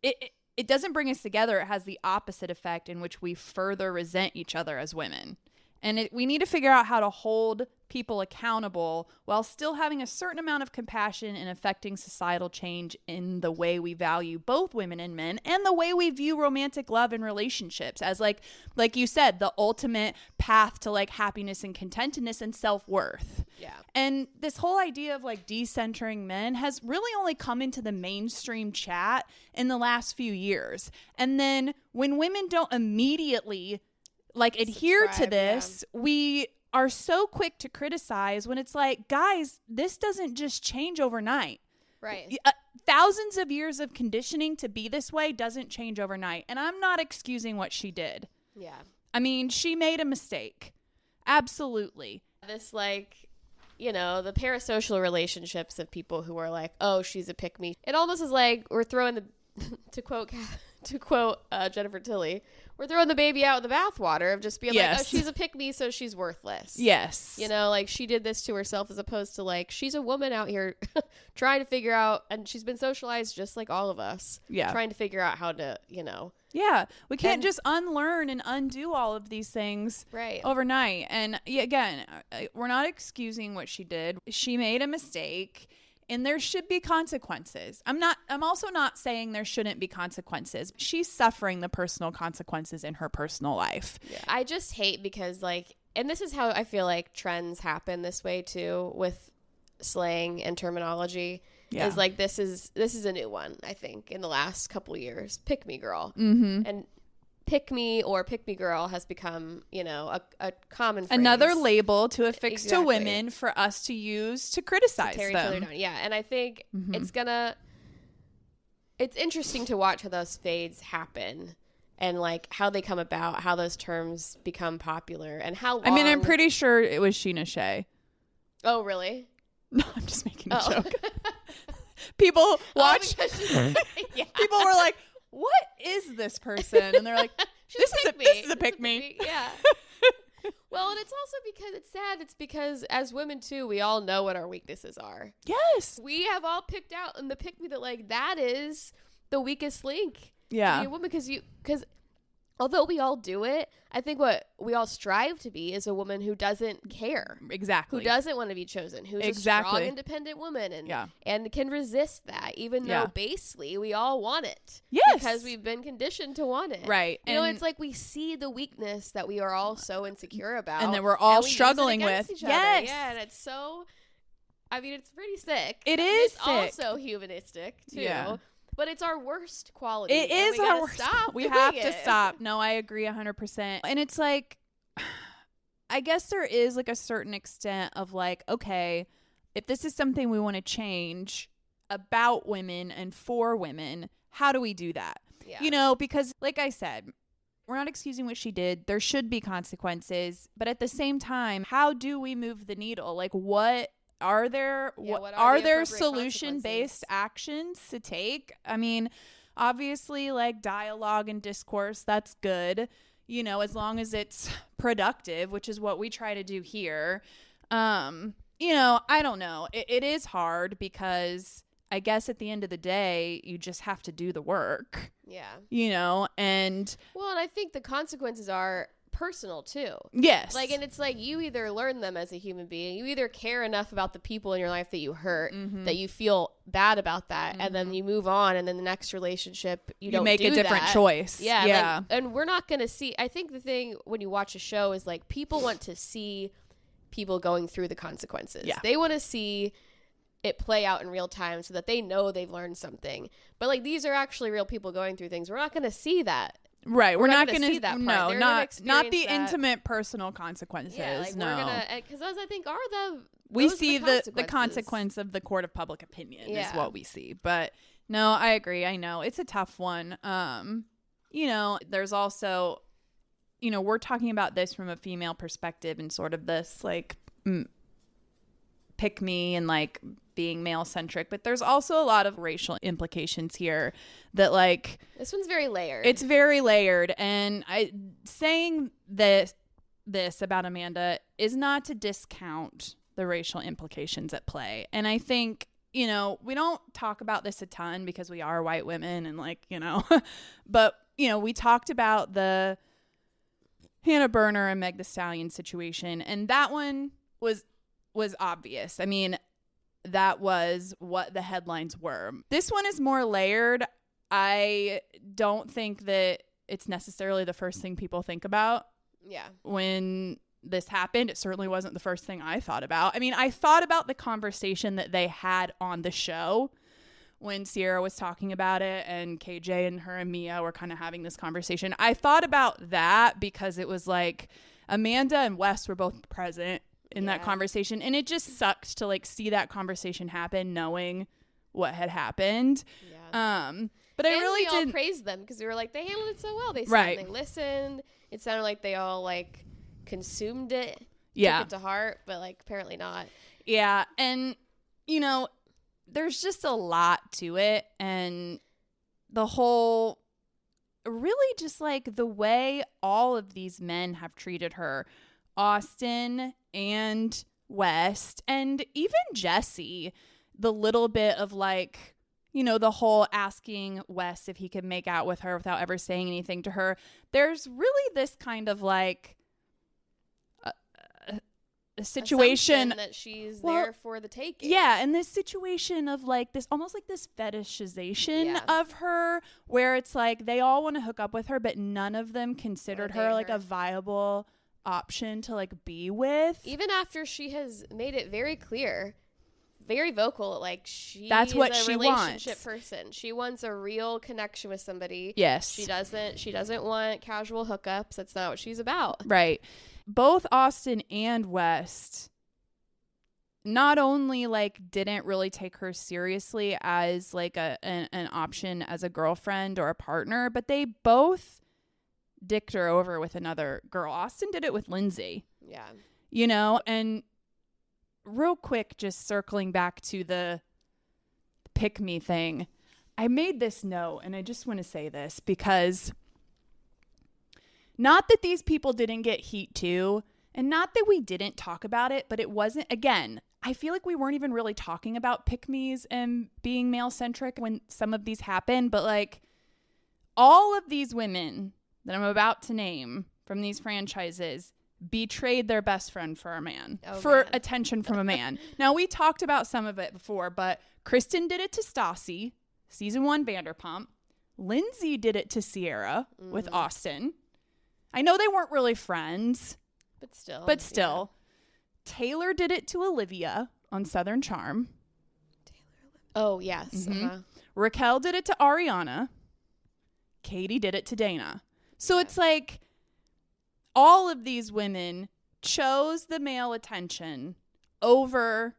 it doesn't bring us together. It has the opposite effect in which we further resent each other as women. And we need to figure out how to hold people accountable while still having a certain amount of compassion and affecting societal change in the way we value both women and men and the way we view romantic love and relationships as like you said, the ultimate path to like happiness and contentedness and self-worth. Yeah. And this whole idea of like decentering men has really only come into the mainstream chat in the last few years. And then when women don't immediately like adhere to this, we are so quick to criticize when it's like, guys, this doesn't just change overnight. Right. Thousands of years of conditioning to be this way doesn't change overnight. And I'm not excusing what she did. Yeah. I mean, she made a mistake. Absolutely. This, like, you know, the parasocial relationships of people who are like, oh, she's a pick-me. It almost is like we're throwing the, to quote Jennifer Tilly, we're throwing the baby out with the bathwater of just being like, oh, she's a pick-me, so she's worthless. Yes. You know, like she did this to herself as opposed to like, she's a woman out here trying to figure out, and she's been socialized just like all of us. Yeah. Trying to figure out how to, you know. Yeah. We can't just unlearn and undo all of these things overnight. And again, we're not excusing what she did. She made a mistake. And there should be consequences. I'm also not saying there shouldn't be consequences. She's suffering the personal consequences in her personal life. Yeah. I just hate because like, and this is how I feel like trends happen this way too with slang and terminology. Yeah. Is like, this is a new one, I think, in the last couple of years. Pick me girl. Mm-hmm. And pick me or pick me girl has become, you know, a common phrase. Another label to affix to women for us to use to criticize to tear them. Each other down. Yeah, and I think it's interesting to watch how those fades happen and like how they come about, how those terms become popular and how long. I mean, I'm pretty sure it was Sheena Shea. Oh, really? No, I'm just making a joke. People watch. People were like, what is this person? And they're like, this is a pick me. Yeah. Well, and it's also because it's sad. It's because as women too, we all know what our weaknesses are. Yes. We have all picked out in the pick me that like that is the weakest link. Yeah. To be a woman because although we all do it, I think what we all strive to be is a woman who doesn't care. Exactly. Who doesn't want to be chosen. Who's a strong, independent woman and can resist that, even though basely we all want it. Yes. Because we've been conditioned to want it. Right. You know, it's like we see the weakness that we are all so insecure about. And that we're all struggling with. Yes. Yeah, and it's so, I mean, it's pretty sick. It is sick. It's also humanistic, too. Yeah. But it's our worst quality. It is our worst. We have to stop. No, I agree 100%. And it's like, I guess there is like a certain extent of like, okay, if this is something we want to change about women and for women, how do we do that? Yeah. You know, because like I said, we're not excusing what she did. There should be consequences. But at the same time, how do we move the needle? Like what? Are there solution-based actions to take? I mean, obviously, like dialogue and discourse, that's good, you know, as long as it's productive, which is what we try to do here. You know, I don't know. It is hard because I guess at the end of the day, you just have to do the work. Yeah. You know, and... Well, and I think the consequences are personal too. Yes. Like, and it's like you either learn them as a human being, you either care enough about the people in your life that you hurt, that you feel bad about that, and then you move on, and then the next relationship you don't make do a different that. choice. Yeah. Yeah. Like, and we're not going to see, I think the thing when you watch a show is like people want to see people going through the consequences. Yeah. They want to see it play out in real time so that they know they've learned something. But like these are actually real people going through things. We're not going to see that. Right. We're not going to see that part. No, They're not experience the that. intimate personal consequences. Yeah, like no. we're going to, because those I think are we those see the the consequence of the court of public opinion is Yeah. what we see. But no, I agree. I know it's a tough one. You know, there's also, you know, we're talking about this from a female perspective and sort of this like pick me and like being male centric, but there's also a lot of racial implications here that like This one's very layered. it's very layered. And I saying this about Amanda is not to discount the racial implications at play. And I think, you know, we don't talk about this a ton because we are white women and like, you know, but you know, we talked about the Hannah Berner and Meg Thee Stallion situation, and that one was obvious. I mean, that was what the headlines were. This one is more layered. I don't think that it's necessarily the first thing people think about. Yeah. When this happened, it certainly wasn't the first thing I thought about. I mean, I thought about the conversation that they had on the show when Sierra was talking about it and KJ and her and Mia were kind of having this conversation. I thought about that because it was like Amanda and Wes were both present in that conversation, and it just sucked to like see that conversation happen knowing what had happened. But I really we all did praise them because we were like, they handled it so well. They Right. they listened. It sounded like they all like consumed it, Yeah. took it to heart, but like apparently not. Yeah, and you know, there's just a lot to it, and the whole really just like the way all of these men have treated her, Austin and West, and even Jesse, the little bit of like, you know, the whole asking Wes if he could make out with her without ever saying anything to her. There's really this kind of like a situation that she's there for the taking. Yeah, and this situation of like this almost like this fetishization of her where it's like they all want to hook up with her, but none of them considered her like a viable option to like be with. Even after she has made it very clear, very vocal, like That's what is a she relationship wants. person. She wants a real connection with somebody. Yes. She doesn't want casual hookups. That's not what she's about. Right. Both Austin and West not only like didn't really take her seriously as like an option as a girlfriend or a partner, but they both dicked her over with another girl. Austin did it with Lindsay. Yeah. You know, and real quick, just circling back to the pick me thing, I made this note and I just want to say this because not that these people didn't get heat too, and not that we didn't talk about it, but it wasn't, again, I feel like we weren't even really talking about pick-me's and being male-centric when some of these happened, but like all of these women that I'm about to name from these franchises betrayed their best friend for a man, attention from a man. Now, we talked about some of it before, but Kristen did it to Stassi, season 1 Vanderpump. Lindsay did it to Sierra with Austin. I know they weren't really friends, but still. Taylor did it to Olivia on Southern Charm. Oh, yes. Raquel did it to Ariana. Katie did it to Dana. So it's like all of these women chose the male attention over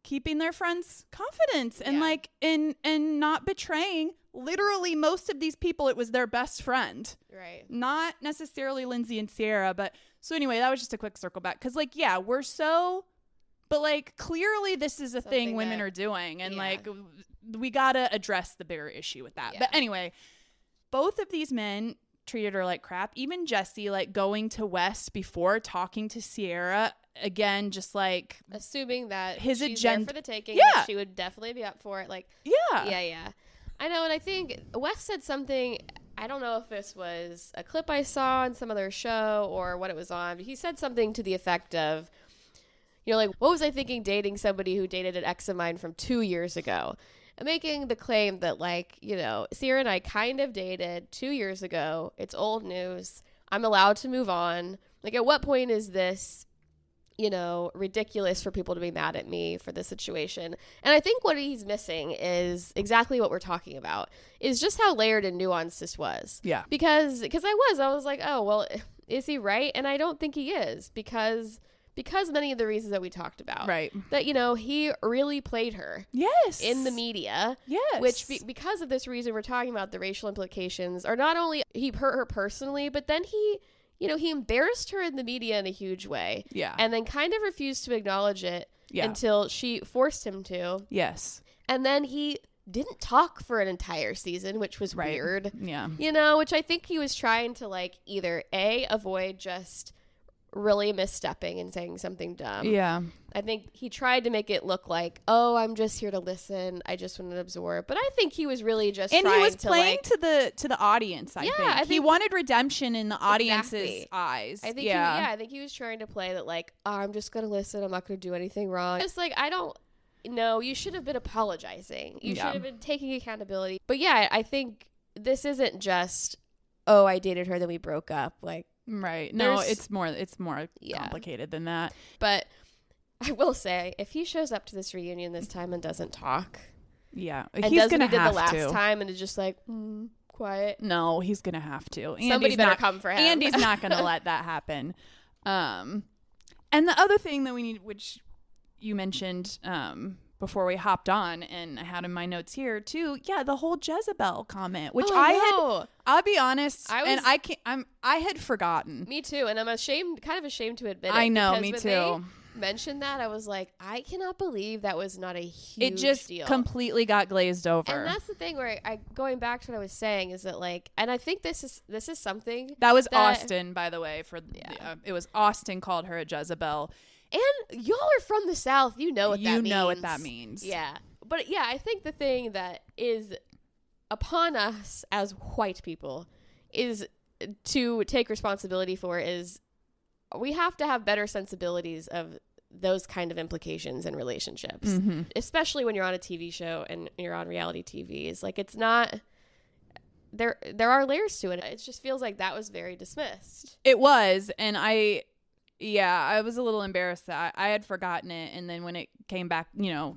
keeping their friends' confidence and like and not betraying literally most of these people. It was their best friend, right? Not necessarily Lindsay and Sierra, but so anyway, that was just a quick circle back because like we're so, but like clearly this is a thing women are doing, and like we gotta address the bigger issue with that. But anyway, both of these men treated her like crap. Even Jesse, like going to West before talking to Sierra again, just like assuming that his she's agenda there for the taking. Yeah, that she would definitely be up for it. Like, yeah. I know, and I think Wes said something. I don't know if this was a clip I saw on some other show or what it was on. He said something to the effect of, like, what was I thinking dating somebody who dated an ex of mine from 2 years ago? And making the claim that, like, Sierra and I kind of dated 2 years ago. It's old news. I'm allowed to move on. Like, at what point is this, ridiculous for people to be mad at me for this situation? And I think what he's missing is exactly what we're talking about, is just how layered and nuanced this was. Yeah. Because I was like, oh, well, is he right? And I don't think he is, because many of the reasons that we talked about. Right. That, he really played her. Yes. In the media. Yes. Which, because of this reason, we're talking about the racial implications, are not only he hurt her personally, but then he embarrassed her in the media in a huge way. Yeah. And then kind of refused to acknowledge it until she forced him to. Yes. And then he didn't talk for an entire season, which was weird. Yeah. Which I think he was trying to, like, either avoid just really misstepping and saying something dumb. Yeah. I think he tried to make it look like, oh, I'm just here to listen. I just want to absorb. But I think he was really just trying to, he was playing to the audience, I think. He wanted redemption in the audience's eyes. I think I think he was trying to play that, like, oh, I'm just going to listen. I'm not going to do anything wrong. It's like, I don't know. You should have been apologizing. You should have been taking accountability. But yeah, I think this isn't just, oh, I dated her, then we broke up. Like, right. No, it's more complicated than that. But I will say, if he shows up to this reunion this time and doesn't talk, and he's does gonna what he did have the last to. time and is just like quiet. No, he's gonna have to. Somebody better come for him. Andy's not gonna let that happen. And the other thing that we need, which you mentioned before we hopped on, and I had in my notes here too. Yeah, the whole Jezebel comment, which I'll be honest, I had forgotten. Me too, and I'm kind of ashamed to admit it. I know, me when too. They mentioned that, I was like, I cannot believe that was not a huge deal. It just completely got glazed over. And that's the thing where going back to what I was saying is that, like, and I think this is something that was Austin, by the way. It was Austin called her a Jezebel. And y'all are from the South. You know what that means. You know what that means. Yeah. But yeah, I think the thing that is upon us as white people is to take responsibility for is we have to have better sensibilities of those kind of implications in relationships, especially when you're on a TV show and you're on reality TV. It's like, it's not... There are layers to it. It just feels like that was very dismissed. It was, and I was a little embarrassed that I had forgotten it. And then when it came back,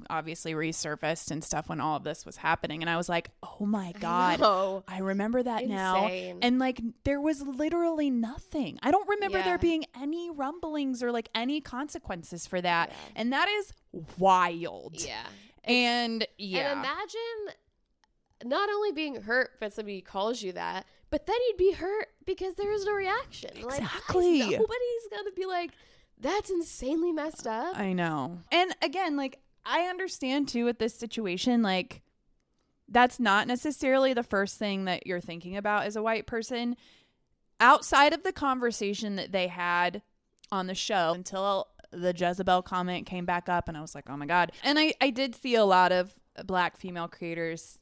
obviously resurfaced and stuff when all of this was happening. And I was like, oh my God, I remember that now. And like, there was literally nothing. I don't remember there being any rumblings or like any consequences for that. Yeah. And that is wild. Yeah. And And imagine not only being hurt when somebody calls you that, but then you'd be hurt because there is no reaction. Exactly. Like, nobody's going to be like, that's insanely messed up. I know. And again, like, I understand too with this situation, like, that's not necessarily the first thing that you're thinking about as a white person. Outside of the conversation that they had on the show until the Jezebel comment came back up, and I was like, oh my God. And I did see a lot of Black female creators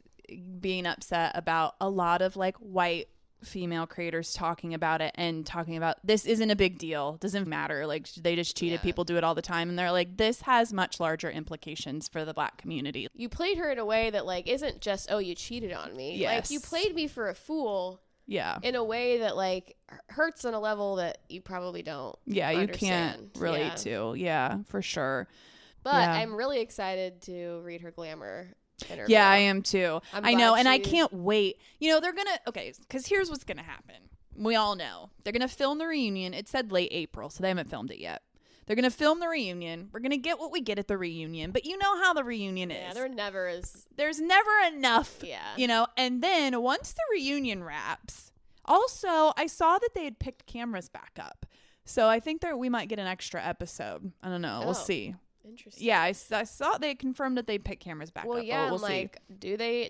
being upset about a lot of like white female creators talking about it and talking about this isn't a big deal, doesn't matter, like they just cheated, people do it all the time, and they're like, this has much larger implications for the Black community. You played her in a way that like isn't just, oh, you cheated on me. Like, you played me for a fool in a way that like hurts on a level that you probably don't understand. You can't relate to. For sure. But I'm really excited to read her Glamour interview. Yeah, I am too. I know, and I can't wait. They're gonna because here's what's gonna happen. We all know they're gonna film the reunion. It said late April, so they haven't filmed it yet. They're gonna film the reunion. We're gonna get what we get at the reunion, but you know how the reunion is. Yeah, There's never enough. Yeah, and then once the reunion wraps, also I saw that they had picked cameras back up, so I think we might get an extra episode. I don't know. We'll see. Interesting. Yeah, I saw they confirmed that they picked cameras back up. Well, yeah, we'll see.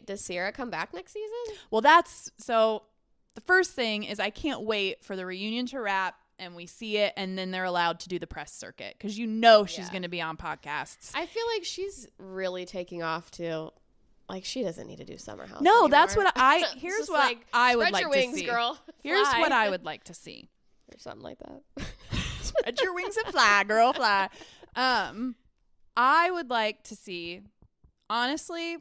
Does Sierra come back next season? Well, the first thing is I can't wait for the reunion to wrap and we see it, and then they're allowed to do the press circuit because she's going to be on podcasts. I feel like she's really taking off too. like she doesn't need to do Summer House. No, anymore. that's what I. It's Here's just what like, I would spread like your to wings, see. girl. Here's Fly. what I would like to see. Or something like that. Spread your wings and fly, girl, fly. I would like to see. Honestly,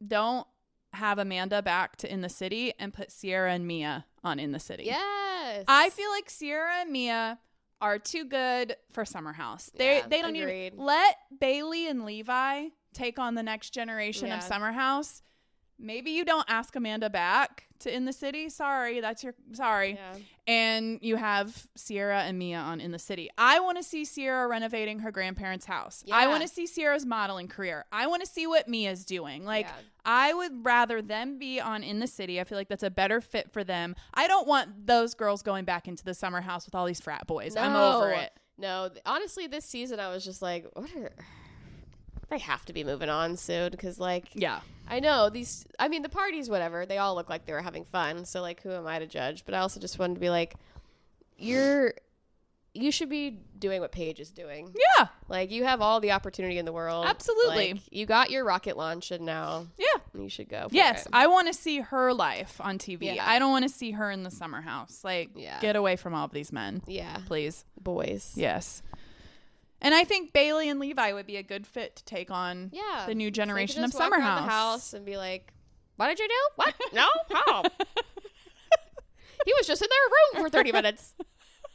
don't have Amanda back to In the City and put Sierra and Mia on In the City. Yes. I feel like Sierra and Mia are too good for Summer House. They don't agreed. even let Bailey and Levi take on the next generation of Yeah. Summer House. Maybe you don't ask Amanda back to In the City. Sorry. Yeah. And you have Sierra and Mia on In the City. I want to see Sierra renovating her grandparents' house. I Yeah. want to see Sierra's modeling career. I want to see what Mia's doing. Like, Yeah. I would rather them be on In the City. I feel like that's a better fit for them. I don't want those girls going back into the Summer House with all these frat boys. I'm over it. No, honestly, this season I was just like, they have to be moving on soon because, like, Yeah. I know the parties, whatever, they all look like they were having fun. So, like, who am I to judge? But I also just wanted to be like, you should be doing what Paige is doing. Yeah. Like, you have all the opportunity in the world. Absolutely. Like, you got your rocket launch, and now Yeah. you should go for Yes. it. I want to see her life on TV. Yeah. I don't want to see her in the Summer House. Like, Yeah. get away from all of these men. Yeah. Please. Boys. Yes. And I think Bailey and Levi would be a good fit to take on Yeah. the new So they could generation of just walk Summer around House. the house and be like, what did you do? What? No? How? He was just in their room for 30 minutes.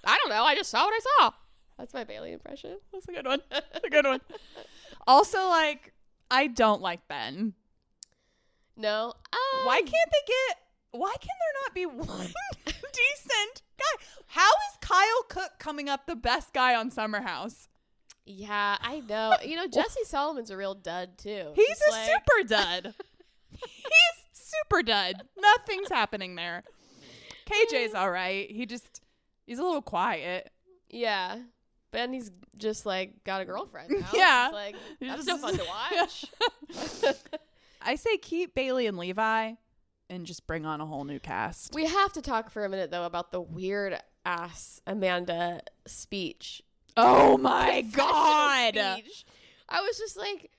I don't know. I just saw what I saw. That's my Bailey impression. That's a good one. That's a good one. Also, like, I don't like Ben. No. Why can't there not be one decent guy? How is Kyle Cook coming up the best guy on Summer House? Yeah, I know. You know, Jesse Solomon's a real dud, too. He's Just a like, super dud. He's super dud. Nothing's happening there. KJ's all right. He's a little quiet. Yeah. Ben, he's just, like, got a girlfriend now. Yeah. It's like, He's that's just- no fun to watch. I say keep Bailey and Levi and just bring on a whole new cast. We have to talk for a minute, though, about the weird-ass Amanda speech. Oh my Confessional God. speech. I was just like,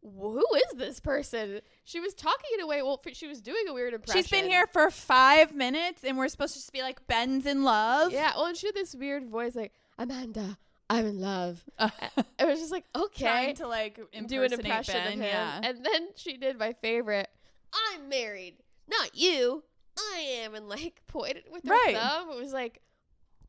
who is this person? She was talking in a way, she was doing a weird impression. She's been here for 5 minutes and we're supposed to just be like, Ben's in love. Yeah, well, and she had this weird voice like, Amanda, I'm in love. It was just like, okay. Trying to like do an impression Ben, of him. yeah. And then she did my favorite, I'm married, not you. I am. And like pointed with her Right. thumb. It was like,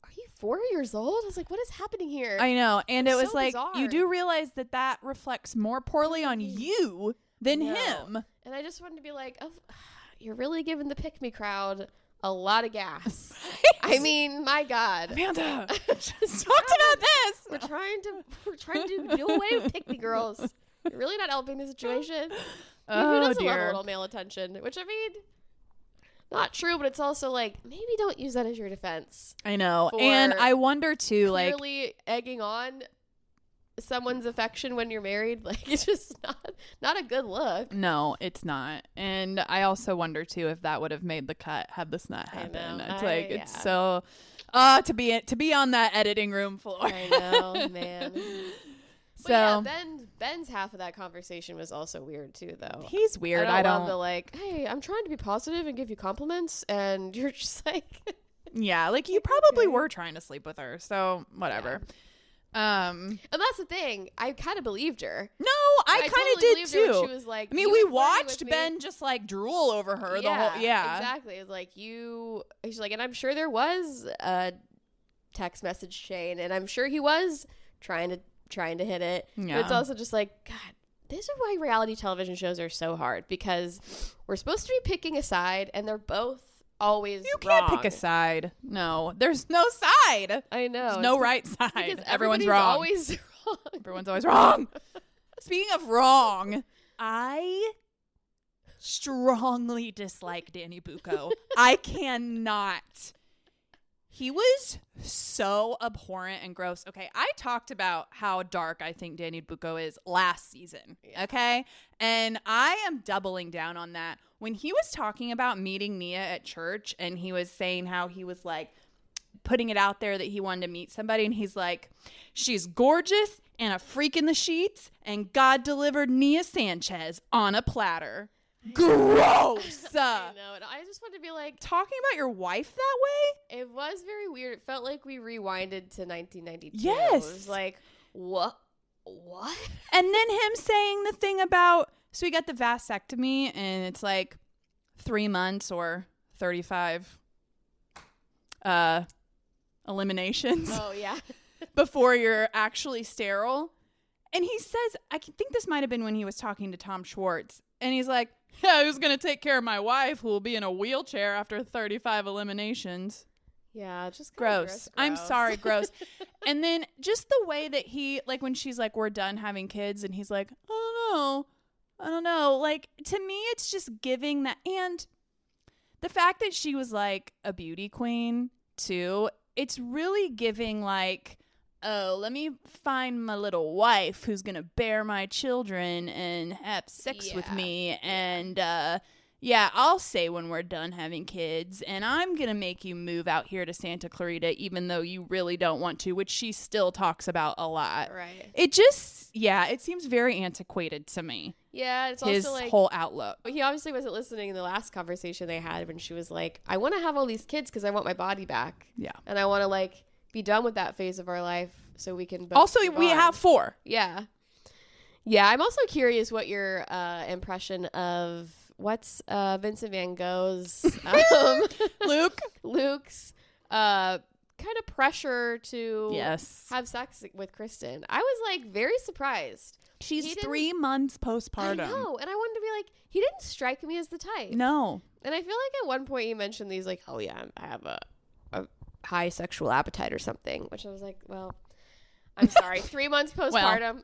are you 4 years old? I was like, what is happening here? I know. And It's it was so like, bizarre. you do realize that reflects more poorly on you than No. him. And I just wanted to be like, oh, you're really giving the pick me crowd a lot of gas. I mean, my God. Amanda, Just talked about this. We're trying to do away with pick me girls. You're really not helping the situation. Who doesn't love a little male attention? Which, I mean, not true, but it's also like, maybe don't use that as your defense. I know. For And I wonder too, like, Clearly egging on someone's affection when you're married, like, it's just not a good look. no, it's not. And I also wonder too if that would have made the cut had this not I happened. know. It's like yeah. it's so to be on that editing room floor. I know, man. So But yeah, Ben's half of that conversation was also weird too, though. he's weird. I I love don't. the like, hey, I'm trying to be positive and give you compliments, and you're just like, Yeah, like you probably Okay. were trying to sleep with her, so whatever. and that's the thing. I kind of believed her. No, I kind of totally did believed her when too. She was like, I mean, you we were flirting watched with me. Ben just like drool over her the whole. Yeah, exactly. It's like she's like, and I'm sure there was a text message chain, and I'm sure he was trying to hit it. Yeah. But it's also just like, God, this is why reality television shows are so hard, because we're supposed to be picking a side, and they're both always You can't wrong. pick a side. No, there's no side. I know. There's no It's right because side. Everyone's everybody's wrong. always wrong. Everyone's always wrong. Speaking of wrong, I strongly dislike Danny Booko. I cannot. He was so abhorrent and gross. Okay, I talked about how dark I think Danny Booko is last season. Yeah. Okay, and I am doubling down on that. When he was talking about meeting Nia at church and he was saying how he was like putting it out there that he wanted to meet somebody, and he's like, she's gorgeous and a freak in the sheets, and God delivered Nia Sanchez on a platter. Gross. I know. And I just wanted to be like, Talking about your wife that way? it was very weird. It felt like we rewinded to 1992. Yes. It was like, what? And then him saying the thing about, so we got the vasectomy and it's like 3 months or 35 eliminations Oh, yeah. before you're actually sterile. And he says, I think this might have been when he was talking to Tom Schwartz. And he's like, yeah, who's going to take care of my wife who will be in a wheelchair after 35 eliminations? Yeah, just Gross. I'm sorry, gross. And then just the way that he, like when she's like, we're done having kids. And he's like, I don't know. Like, to me, it's just giving that. And the fact that she was like a beauty queen too, it's really giving like, oh, let me find my little wife who's going to bear my children and have sex with me. And, yeah, I'll say when we're done having kids, and I'm going to make you move out here to Santa Clarita, even though you really don't want to, which she still talks about a lot. Right. It just, it seems very antiquated to me. Yeah, it's His also like whole outlook. he obviously wasn't listening in the last conversation they had when she was like, I want to have all these kids because I want my body back. Yeah. And I want to like be done with that phase of our life so we can both Also, move we on. have 4. Yeah. Yeah, I'm also curious what your impression of what's Vincent Van Gogh's Luke's kind of pressure to have sex with Kristen. I was like very surprised. She's 3 months postpartum. I know, and I wanted to be like, he didn't strike me as the type. No. And I feel like at one point he mentioned these like, oh yeah, I have a high sexual appetite or something, which I was like, well, I'm sorry, 3 months postpartum.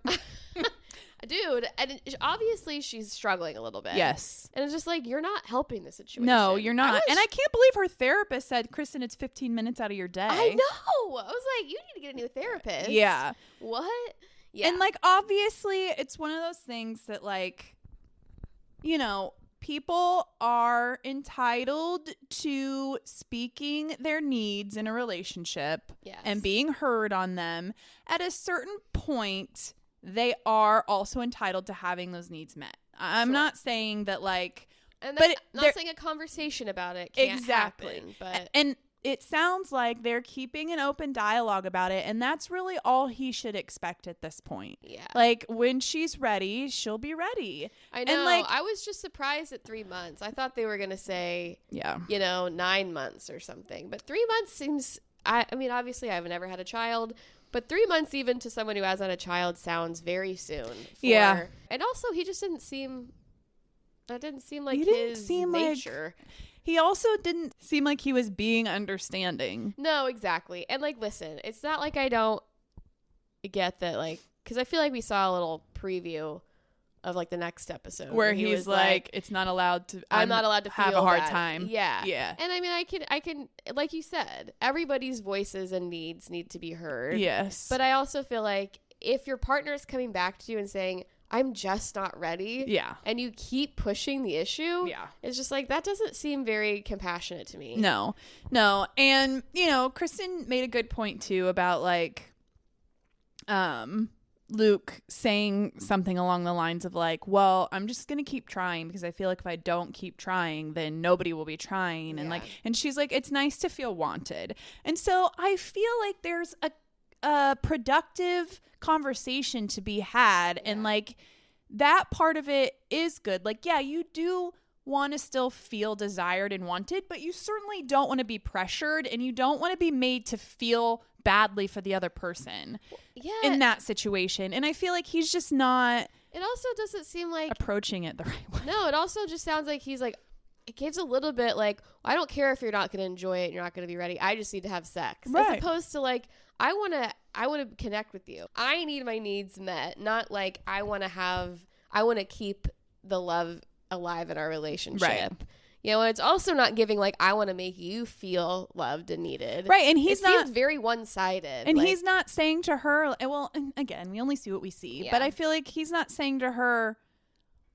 Dude, and obviously she's struggling a little bit. Yes. And it's just like, you're not helping the situation. No, you're not. And I can't believe her therapist said, Kristen, it's 15 minutes out of your day. I know. I was like, you need to get a new therapist. Yeah. What? Yeah. And like, obviously, it's one of those things that like, you know, people are entitled to speaking their needs in a relationship and being heard on them. At a certain point, they are also entitled to having those needs met. I'm not saying that like, and but not saying a conversation about it can't happen, but and it sounds like they're keeping an open dialogue about it, and that's really all he should expect at this point. Yeah, like when she's ready, she'll be ready. I know. And like, I was just surprised at 3 months. I thought they were gonna say, 9 months or something, but 3 months seems. I mean, obviously, I've never had a child. But 3 months, even to someone who hasn't had a child, sounds very soon. And also, he just didn't seem. That didn't seem like his nature. He also didn't seem like he was being understanding. No, exactly. And like, listen, it's not like I don't get that, like, because I feel like we saw a little preview of like the next episode where he's like, it's not allowed to. I'm not allowed to have feel a hard that. time. Yeah. Yeah. And I mean, I can, like you said, everybody's voices and needs need to be heard. Yes. But I also feel like if your partner is coming back to you and saying, I'm just not ready. Yeah. And you keep pushing the issue. Yeah. It's just like, that doesn't seem very compassionate to me. No. And, you know, Kristen made a good point too about like, Luke saying something along the lines of like, well, I'm just going to keep trying because I feel like if I don't keep trying, then nobody will be trying. And like, and she's like, it's nice to feel wanted. And so I feel like there's a productive conversation to be had. And like that part of it is good. Like, yeah, you do want to still feel desired and wanted, but you certainly don't want to be pressured and you don't want to be made to feel badly for the other person in that situation. And I feel like he's just not. It also doesn't seem like approaching it the right way. No, it also just sounds like he's like, it gives a little bit like, I don't care if you're not going to enjoy it and you're not going to be ready. I just need to have sex. Right. As opposed to like, I want to connect with you. I need my needs met. Not like I want to keep the love alive in our relationship. Right. You know, it's also not giving like, I want to make you feel loved and needed. Right. And it seems very one-sided. And like, he's not saying to her, well, again, we only see what we see. Yeah. But I feel like he's not saying to her,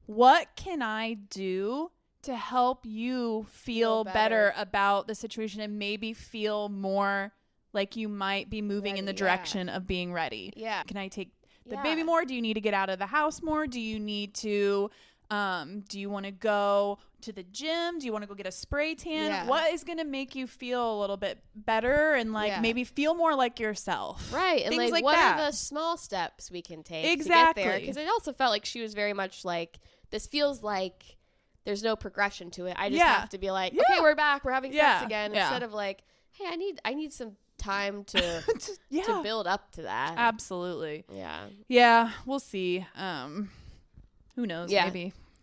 what can I do to help you feel better about the situation and maybe feel more like you might be moving in the direction of being ready? Yeah. Can I take the baby more? Do you need to get out of the house more? Do you need to Do you want to go to the gym? Do you want to go get a spray tan? Yeah. What is going to make you feel a little bit better and like maybe feel more like yourself? Right. And Things like what that. are the small steps we can take Exactly. to get there? Because it also felt like she was very much like, this feels like there's no progression to it. I just have to be like, okay, we're back. We're having sex again. Instead of like, hey, I need some time to to build up to that. Absolutely. Yeah. Yeah. We'll see. Who knows? Yeah.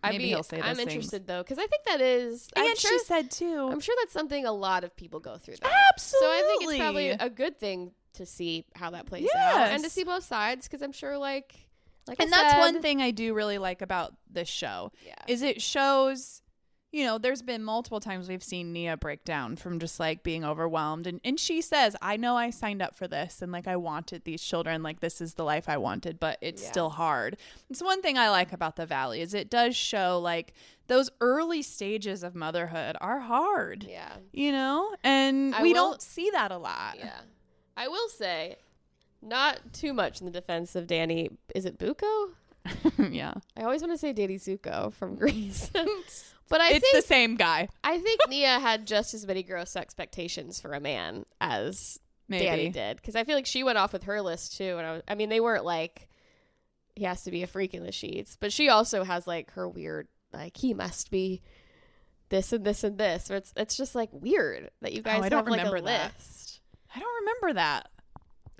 Maybe he'll say those I'm things. interested though, because I think that is. And she said too. I'm sure that's something a lot of people go through. Absolutely. So I think it's probably a good thing to see how that plays out and to see both sides, because I'm sure like and that's one thing I do really like about this show. Yeah. Is it shows. You know, there's been multiple times we've seen Nia break down from just like being overwhelmed. And she says, I know I signed up for this and like I wanted these children. Like this is the life I wanted, but it's still hard. It's one thing I like about the Valley is it does show like those early stages of motherhood are hard. Yeah. You know, and we don't see that a lot. Yeah. I will say, not too much in the defense of Danny. Is it Booko? Yeah. I always want to say Danny Zuko from Grease. But it's the same guy. I think Nia had just as many gross expectations for a man as Danny did, because I feel like she went off with her list too. And I mean, they weren't like he has to be a freak in the sheets, but she also has like her weird like he must be this and this and this. Or it's just like weird that you guys have like a list. I don't remember that.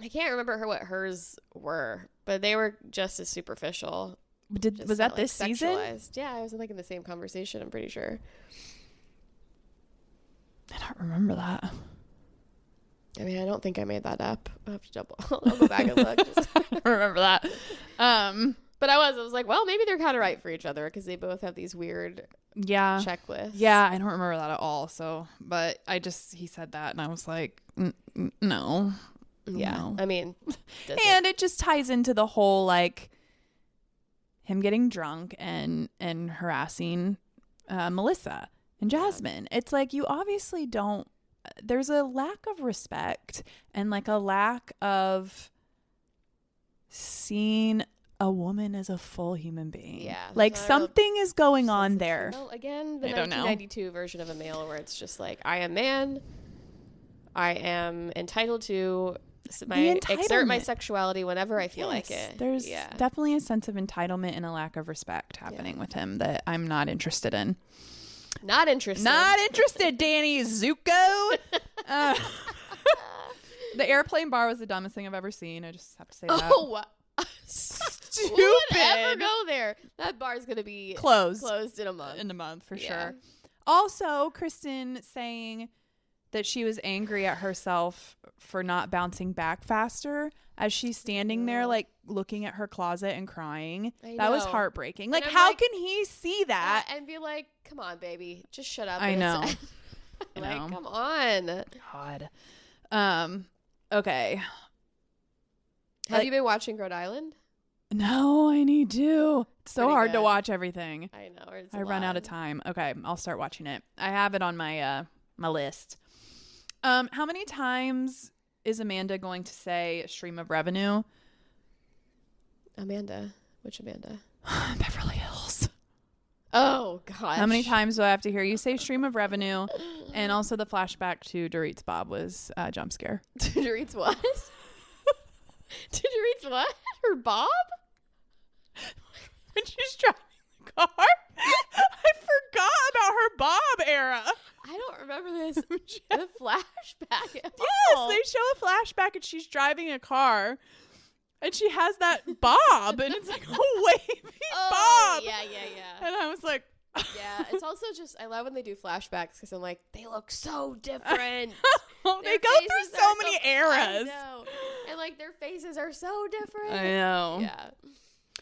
I can't remember what hers were, but they were just as superficial. Was that this season? Yeah, I was like in the same conversation, I'm pretty sure. I don't remember that. I mean, I don't think I made that up. I'll have to I'll go back and look. I don't remember that. But I was like, well, maybe they're kind of right for each other because they both have these weird checklists. Yeah, I don't remember that at all. So, but he said that and I was like, no. Yeah. No. I mean, and it just ties into the whole like him getting drunk and harassing Melissa and Jasmine. It's like you obviously don't. There's a lack of respect and like a lack of seeing a woman as a full human being. Yeah, like something is going on there. Well, again, the 1992 version of a male where it's just like, I am man. I am entitled to exert my sexuality whenever I feel like it. There's definitely a sense of entitlement and a lack of respect happening with him that I'm not interested in. Not interested, Danny Zuko. The airplane bar was the dumbest thing I've ever seen. I just have to say that. Oh, stupid. Who would ever go there? That bar's going to be closed in a month. In a month, for sure. Also, Kristen saying that she was angry at herself for not bouncing back faster as she's standing there, like, looking at her closet and crying. That was heartbreaking. Like, how can he see that? And be like, come on, baby. Just shut up. I know. Like, come on. God. Okay. Have you been watching Rhode Island? No, I need to. It's so hard to watch everything. I know. I run out of time. Okay, I'll start watching it. I have it on my my list. How many times is Amanda going to say stream of revenue? Amanda? Which Amanda? Beverly Hills. Oh, gosh. How many times do I have to hear you say stream of revenue? And also the flashback to Dorit's Bob was a jump scare. Dorit's what? Dorit's what? Her Bob? When she's driving the car? I forgot about her Bob era. I don't remember this. The flashback. Yes, they show a flashback and she's driving a car. And she has that bob. And it's like a wavy bob. Yeah. And I was like. Yeah, it's also just, I love when they do flashbacks because I'm like, they look so different. They go through so many eras. I know. And like their faces are so different. I know. Yeah.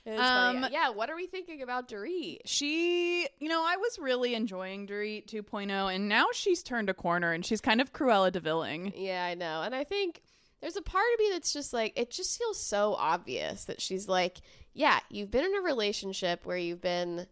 It's funny. Yeah, what are we thinking about Dorit? She, I was really enjoying Dorit 2.0, and now she's turned a corner, and she's kind of Cruella de Villing. Yeah, I know. And I think there's a part of me that's just like, it just feels so obvious that she's like, yeah, you've been in a relationship where you've been,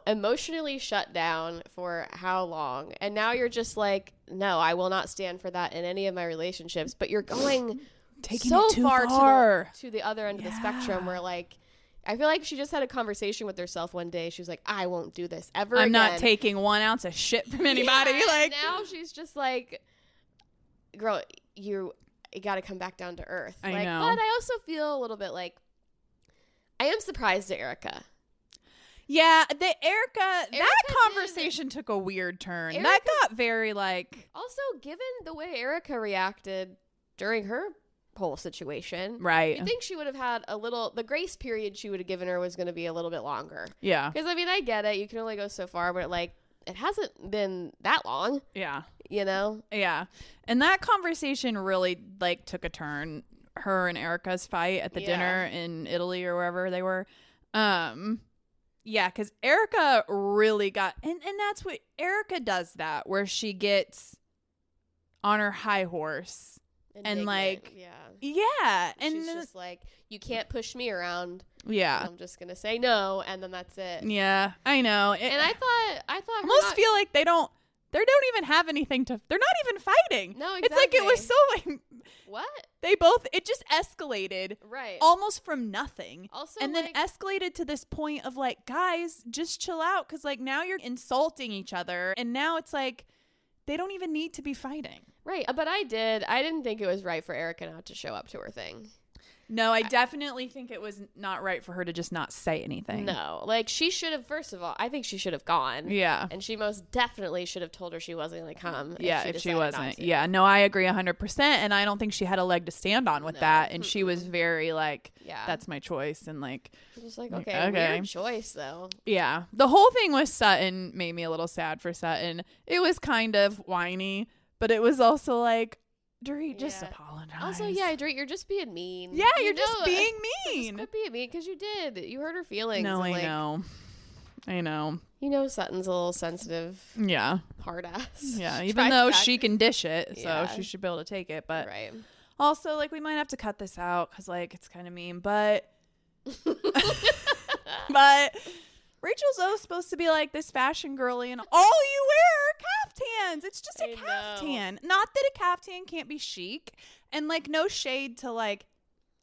emotionally shut down for how long? And now you're just like, no, I will not stand for that in any of my relationships. But you're going taking so it too far. far To the other end of the spectrum where like I feel like she just had a conversation with herself one day. She was like, I won't do this ever again. I'm not taking 1 ounce of shit from anybody. Yeah, like now she's just like, girl, you got to come back down to earth. I like, know. But I also feel a little bit like, I am surprised at Erica. Yeah, that Erica conversation took a weird turn. That Erica- got very like Also, given the way Erica reacted during her whole situation, right. you think she would have had the grace period she would have given her was going to be a little bit longer. Yeah. Because, I mean, I get it. You can only go so far, but like, it hasn't been that long, Yeah. you know? Yeah. And that conversation really like took a turn. Her and Erica's fight at the dinner in Italy or wherever they were. Yeah, because Erica really got and that's what Erica does, that where she gets on her high horse and like and she's just like, you can't push me around. Yeah. I'm just gonna say no, and then that's it. Yeah, I know. And I thought I almost feel like they don't even have anything to. They're not even fighting. No, exactly. It's like it was so like what they both. It just escalated, right? Almost from nothing. Also, and then escalated to this point of like, guys, just chill out, because like now you're insulting each other, and now it's like they don't even need to be fighting. Right, but I didn't think it was right for Erica not to show up to her thing. No, I definitely think it was not right for her to just not say anything. No, like she should have. First of all, I think she should have gone. Yeah, and she most definitely should have told her she wasn't going to come. If she wasn't. Yeah, no, I agree 100%, and I don't think she had a leg to stand on with that. And she was very like, that's my choice, and like, just like okay, weird choice though. Yeah, the whole thing with Sutton made me a little sad for Sutton. It was kind of whiny, but it was also like, Dorit, just apologize. Also, Dorit, you're just being mean. Yeah, you're just being mean. Just quit being mean, because you did. You hurt her feelings. No, and, I know. You know Sutton's a little sensitive. Yeah. Hard ass. Yeah, even though she can dish it, so she should be able to take it. But also, like, we might have to cut this out because, like, it's kind of mean. But, but Rachel Zoe's supposed to be like this fashion girly, and all you wear are caftans. It's just a caftan. Not that a caftan can't be chic, and like no shade to like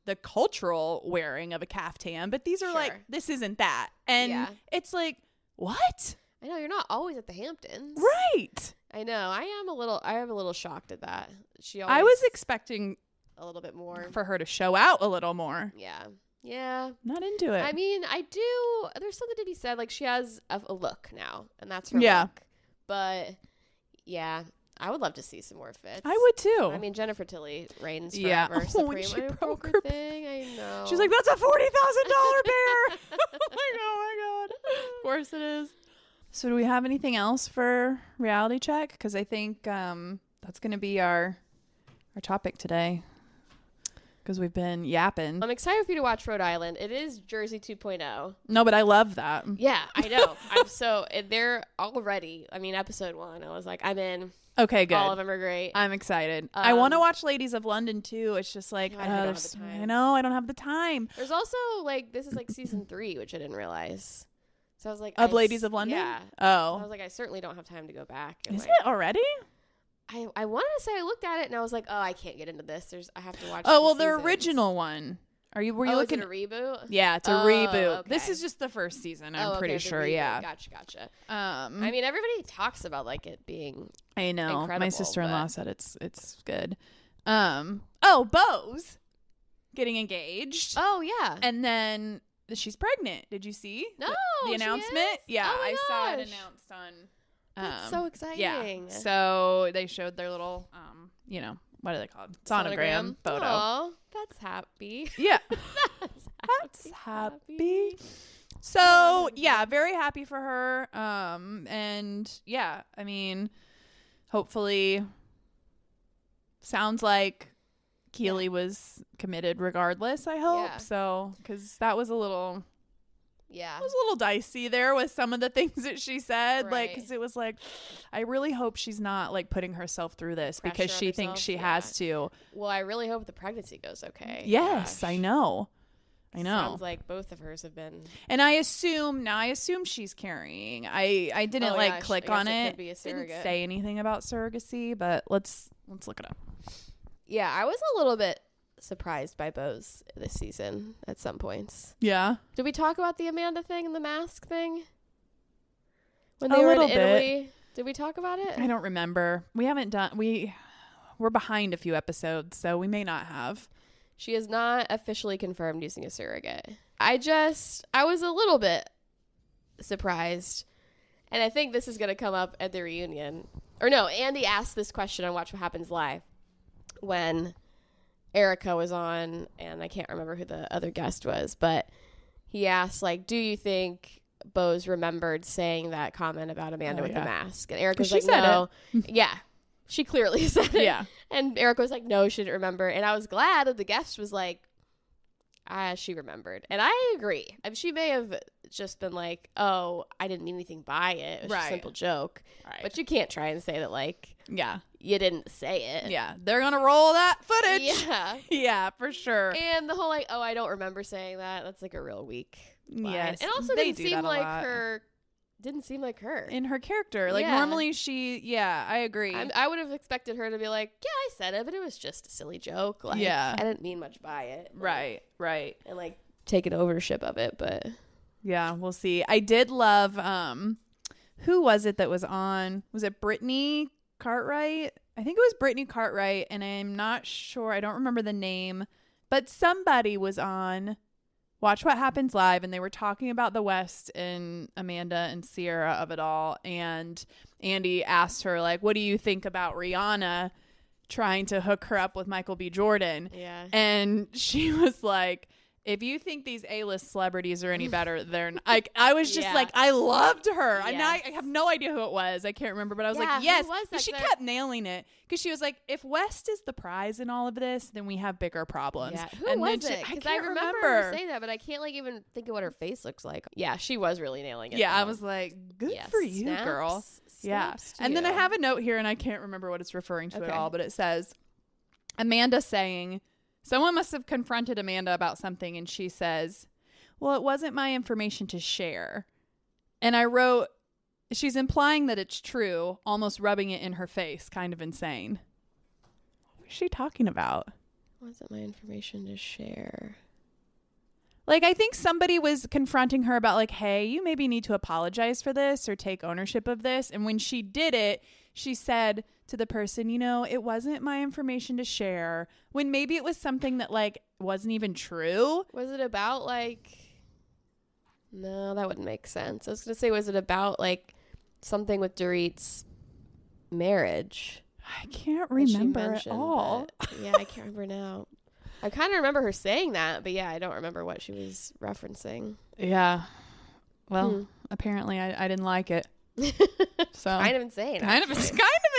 the cultural wearing of a caftan, but these are like, this isn't that. And it's like, what? I know, you're not always at the Hamptons. Right. I know. I am a little shocked at that. I was expecting a little bit more for her to show out a little more. Yeah. Not into it. I mean, there's something to be said. Like, she has a look now, and that's her look. But, yeah, I would love to see some more fits. I would, too. I mean, Jennifer Tilly reigns forever. Oh, when she broke her thing, I know. She's like, that's a $40,000 bear. Oh, my God. Of course it is. So do we have anything else for reality check? Because I think that's going to be our topic today. Because we've been yapping. I'm excited for you to watch Rhode Island. It is Jersey 2.0. No, but I love that. Yeah, I know. They're already, I mean, episode 1, I was like, I'm in. Okay, good. All of them are great. I'm excited. I want to watch Ladies of London, too. It's just like, I don't have the time. I know, I don't have the time. There's also, like, this is like season 3, which I didn't realize. So I was like, of Ladies of London? Yeah. Oh. I was like, I certainly don't have time to go back. Is it already? I wanted to say I looked at it and I was like, oh, I can't get into this. I have to watch. Oh, well, the original one. Were you looking at a reboot? Yeah, it's a reboot. Okay. This is just the first season. I'm pretty sure. Yeah. Gotcha. I mean, everybody talks about like it being. I know. Incredible, my sister-in-law said it's good. Bo's getting engaged. Oh yeah. And then she's pregnant. Did you see? No. The announcement? Yeah, I saw it announced on. That's so exciting. Yeah. So they showed their little, what are they called? Sonogram photo. Oh, that's happy. Yeah. That's happy. So yeah, very happy for her. And yeah, I mean, hopefully, sounds like Keely was committed regardless. I hope so, because that was a little. Yeah. It was a little dicey there with some of the things that she said. Right. Like, because it was like, I really hope she's not like putting herself through this because she thinks she has to. Well, I really hope the pregnancy goes okay. Yes, I know. Sounds like both of hers have been. And I assume she's carrying. I didn't click on it. Could be a surrogate. Didn't say anything about surrogacy, but let's look it up. Yeah, I was a little bit surprised by Beau's this season at some points. Yeah. Did we talk about the Amanda thing and the mask thing? When A they were in little bit. Italy? Did we talk about it? I don't remember. We haven't done, we're behind a few episodes, so we may not have. She is not officially confirmed using a surrogate. I was a little bit surprised. And I think this is going to come up at the reunion. Or no, Andy asked this question on Watch What Happens Live when Erica was on, and I can't remember who the other guest was, but he asked, like, do you think Beau's remembered saying that comment about Amanda with the mask? And Erica was like, no. Yeah. She clearly said it. Yeah. And Erica was like, no, she didn't remember. And I was glad that the guest was like, she remembered. And I agree. I mean, she may have just been like, oh, I didn't mean anything by it. It was just a simple joke. Right. But you can't try and say that, like, you didn't say it. Yeah. They're going to roll that footage. Yeah. Yeah, for sure. And the whole, like, oh, I don't remember saying that. That's like a real weak line. Yes. And also didn't seem like her. In her character. Like, normally I agree. I would have expected her to be like, yeah, I said it, but it was just a silly joke. Like, I didn't mean much by it. Right. And, like, taking ownership of it, but... Yeah, we'll see. I did love, who was it that was on? Was it Brittany Cartwright? I think it was Brittany Cartwright, and I'm not sure. I don't remember the name. But somebody was on Watch What Happens Live, and they were talking about the West and Amanda and Sierra of it all. And Andy asked her, like, what do you think about Rihanna trying to hook her up with Michael B. Jordan? Yeah. And she was like, if you think these A-list celebrities are any better, they're like, I was just like, I loved her. Yes. I have no idea who it was. I can't remember, but I was like, yes. Who was that? She kept nailing it because she was like, if West is the prize in all of this, then we have bigger problems. Yeah. Who was it? Because I remember her saying that, but I can't like even think of what her face looks like. Yeah, she was really nailing it. Yeah, though. I was like, good for you, girl. Yeah. And then I have a note here, and I can't remember what it's referring to at all, but it says, Amanda saying, someone must have confronted Amanda about something, and she says, well, it wasn't my information to share. And I wrote, she's implying that it's true, almost rubbing it in her face, kind of insane. What is she talking about? Wasn't my information to share. Like, I think somebody was confronting her about, like, hey, you maybe need to apologize for this or take ownership of this. And when she did it, she said to the person, you know, it wasn't my information to share, when maybe it was something that, like, wasn't even true. Was it about, like, no, that wouldn't make sense. I was going to say, was it about, like, something with Dorit's marriage? I can't remember at all. Yeah, I can't remember now. I kind of remember her saying that, but yeah, I don't remember what she was referencing. Yeah. Well, apparently I didn't like it. So kind of insane. Kind of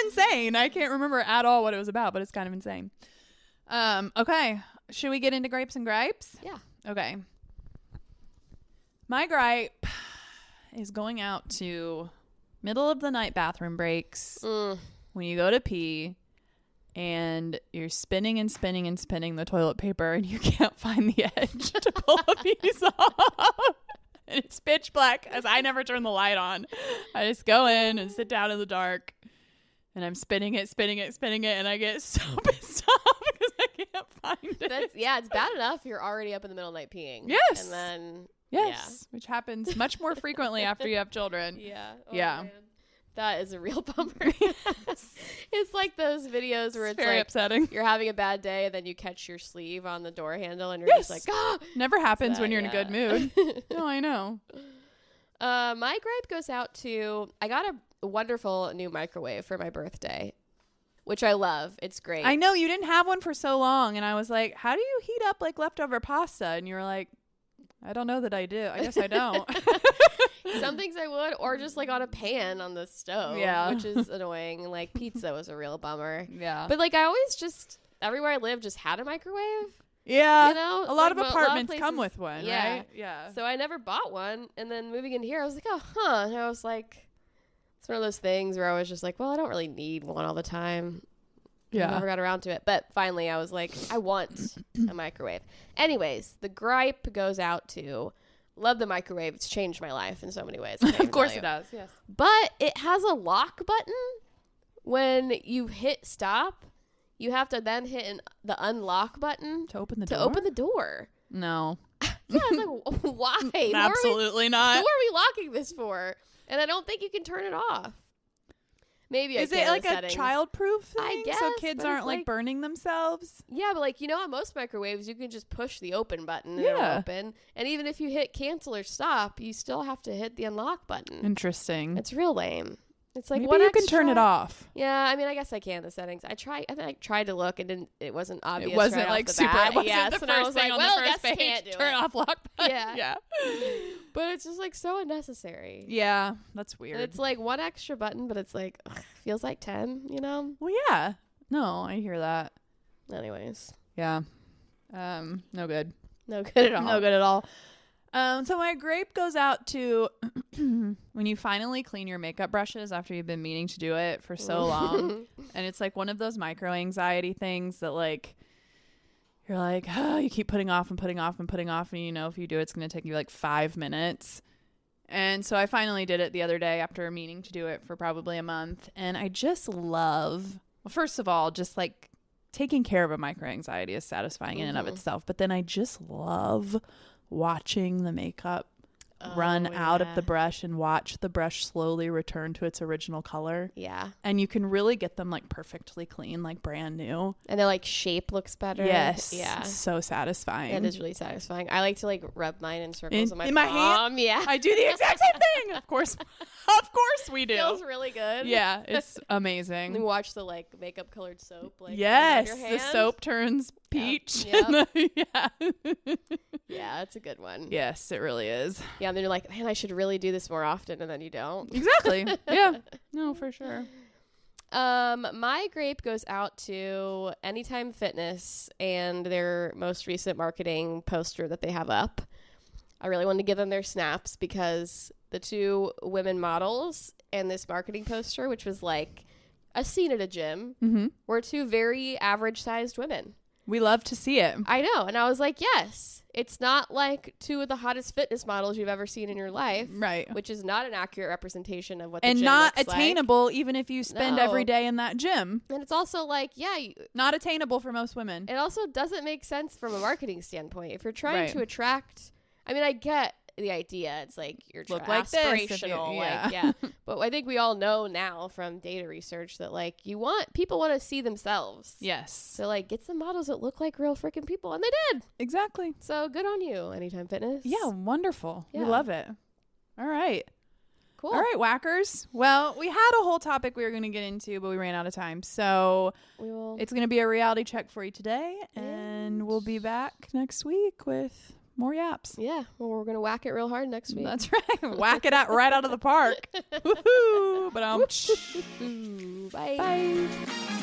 insane. I can't remember at all what it was about, but it's kind of insane. Okay. Should we get into gripes and gripes? Yeah. Okay. My gripe is going out to middle of the night bathroom breaks when you go to pee and you're spinning and spinning and spinning the toilet paper and you can't find the edge to pull a piece off. And it's pitch black as I never turn the light on. I just go in and sit down in the dark and I'm spinning it, and I get so pissed off because I can't find it. It's bad enough you're already up in the middle of the night peeing. Yes. And then which happens much more frequently after you have children. Yeah. Oh, yeah. Man. That is a real bummer. It's like those videos where it's very like upsetting. You're having a bad day and then you catch your sleeve on the door handle and you're just like, ah! Never happens when you're in a good mood. No, I know. My gripe goes out to, I got a wonderful new microwave for my birthday, which I love. It's great. I know you didn't have one for so long. And I was like, how do you heat up like leftover pasta? And you were like, I don't know that I do. I guess I don't. Some things I would, or just like on a pan on the stove, which is annoying. Like pizza was a real bummer. Yeah. But like I always just, everywhere I lived just had a microwave. Yeah. You know? A lot of apartments come with one, yeah. right? Yeah. So I never bought one. And then moving in here, I was like, oh, huh. And I was like, it's one of those things where I was just like, well, I don't really need one all the time. Yeah. I never got around to it. But finally I was like, I want a microwave. Anyways, the gripe goes out to, love the microwave. It's changed my life in so many ways. Of course it does, yes. But it has a lock button. When you hit stop, you have to then hit the unlock button To open the to door? open the door. No. Yeah, it's like, why? Absolutely Who not. are we locking this for? And I don't think you can turn it off. Maybe Is I it can like in the a settings. child-proof thing? I guess, so kids but aren't it's like like- burning themselves? Yeah, but like, on most microwaves, you can just push the open button and Yeah. it'll open. And even if you hit cancel or stop, you still have to hit the unlock button. Interesting. It's real lame. It's like, Maybe what you can turn it extra- off. Yeah, I mean, I guess I can in the settings. I tried to look and it wasn't obvious. It wasn't right like off the super. bat. It wasn't Yes, the and I first was thing like, on well, the first guess page. can't do Turn it. off lock button. Yeah. Yeah. But it's just like so unnecessary. Yeah, that's weird. It's like one extra button, but it's like feels like 10. Well, yeah. No, I hear that. Anyways, Yeah. No good. no good at all. No good at all. So my grape goes out to when you finally clean your makeup brushes after you've been meaning to do it for so long. And it's like one of those micro anxiety things that like you're like, oh, you keep putting off and putting off and putting off. And if you do, it's going to take you like 5 minutes. And so I finally did it the other day after meaning to do it for probably a month. And I just love, well, first of all, just like taking care of a micro anxiety is satisfying in and of itself. But then I just love watching the makeup run out of the brush and watch the brush slowly return to its original color. Yeah. And you can really get them like perfectly clean, like brand new. And their like shape looks better. Yes. Yeah. So satisfying. It is really satisfying. I like to like rub mine in circles In in my my hand? palm. Yeah. I do the exact same thing. Of course. Of course we do. Feels really good. Yeah, it's And then amazing. watch the like makeup colored soap. Like Yes, on your the hand. soap turns peach. Yep. Yeah. Yeah, it's a good one. Yes, it really is. Yeah, and then you're like, man, I should really do this more often, and then you don't. Exactly. Yeah. No, for sure. My grape goes out to Anytime Fitness and their most recent marketing poster that they have up. I really wanted to give them their snaps because the two women models and this marketing poster, which was like a scene at a gym, were two very average sized women. We love to see it. I know. And I was like, yes, it's not like two of the hottest fitness models you've ever seen in your life. Right. Which is not an accurate representation of what the And gym not looks attainable even if you spend No. every day in that gym. like. And it's also like, yeah, Not attainable for most women. it also doesn't make sense from a marketing standpoint. If you're trying Right. to attract, I mean, I get the idea. It's like you're Look like this if you- aspirational. yeah. Like, yeah. But I think we all know now from data research that like people want to see themselves. Yes. So like get some models that look like real freaking people. And they did. Exactly. So good on you, Anytime Fitness. Yeah, wonderful. Yeah. We love it. All right. Cool. All right, whackers. Well, we had a whole topic we were going to get into, but we ran out of time. So We will. it's going to be a reality check for you today, and we'll be back next week with more yaps. Yeah. Well, we're going to whack it real hard next week. That's right. Whack it out right out of the park. Woohoo! But Ooh, bye. bye.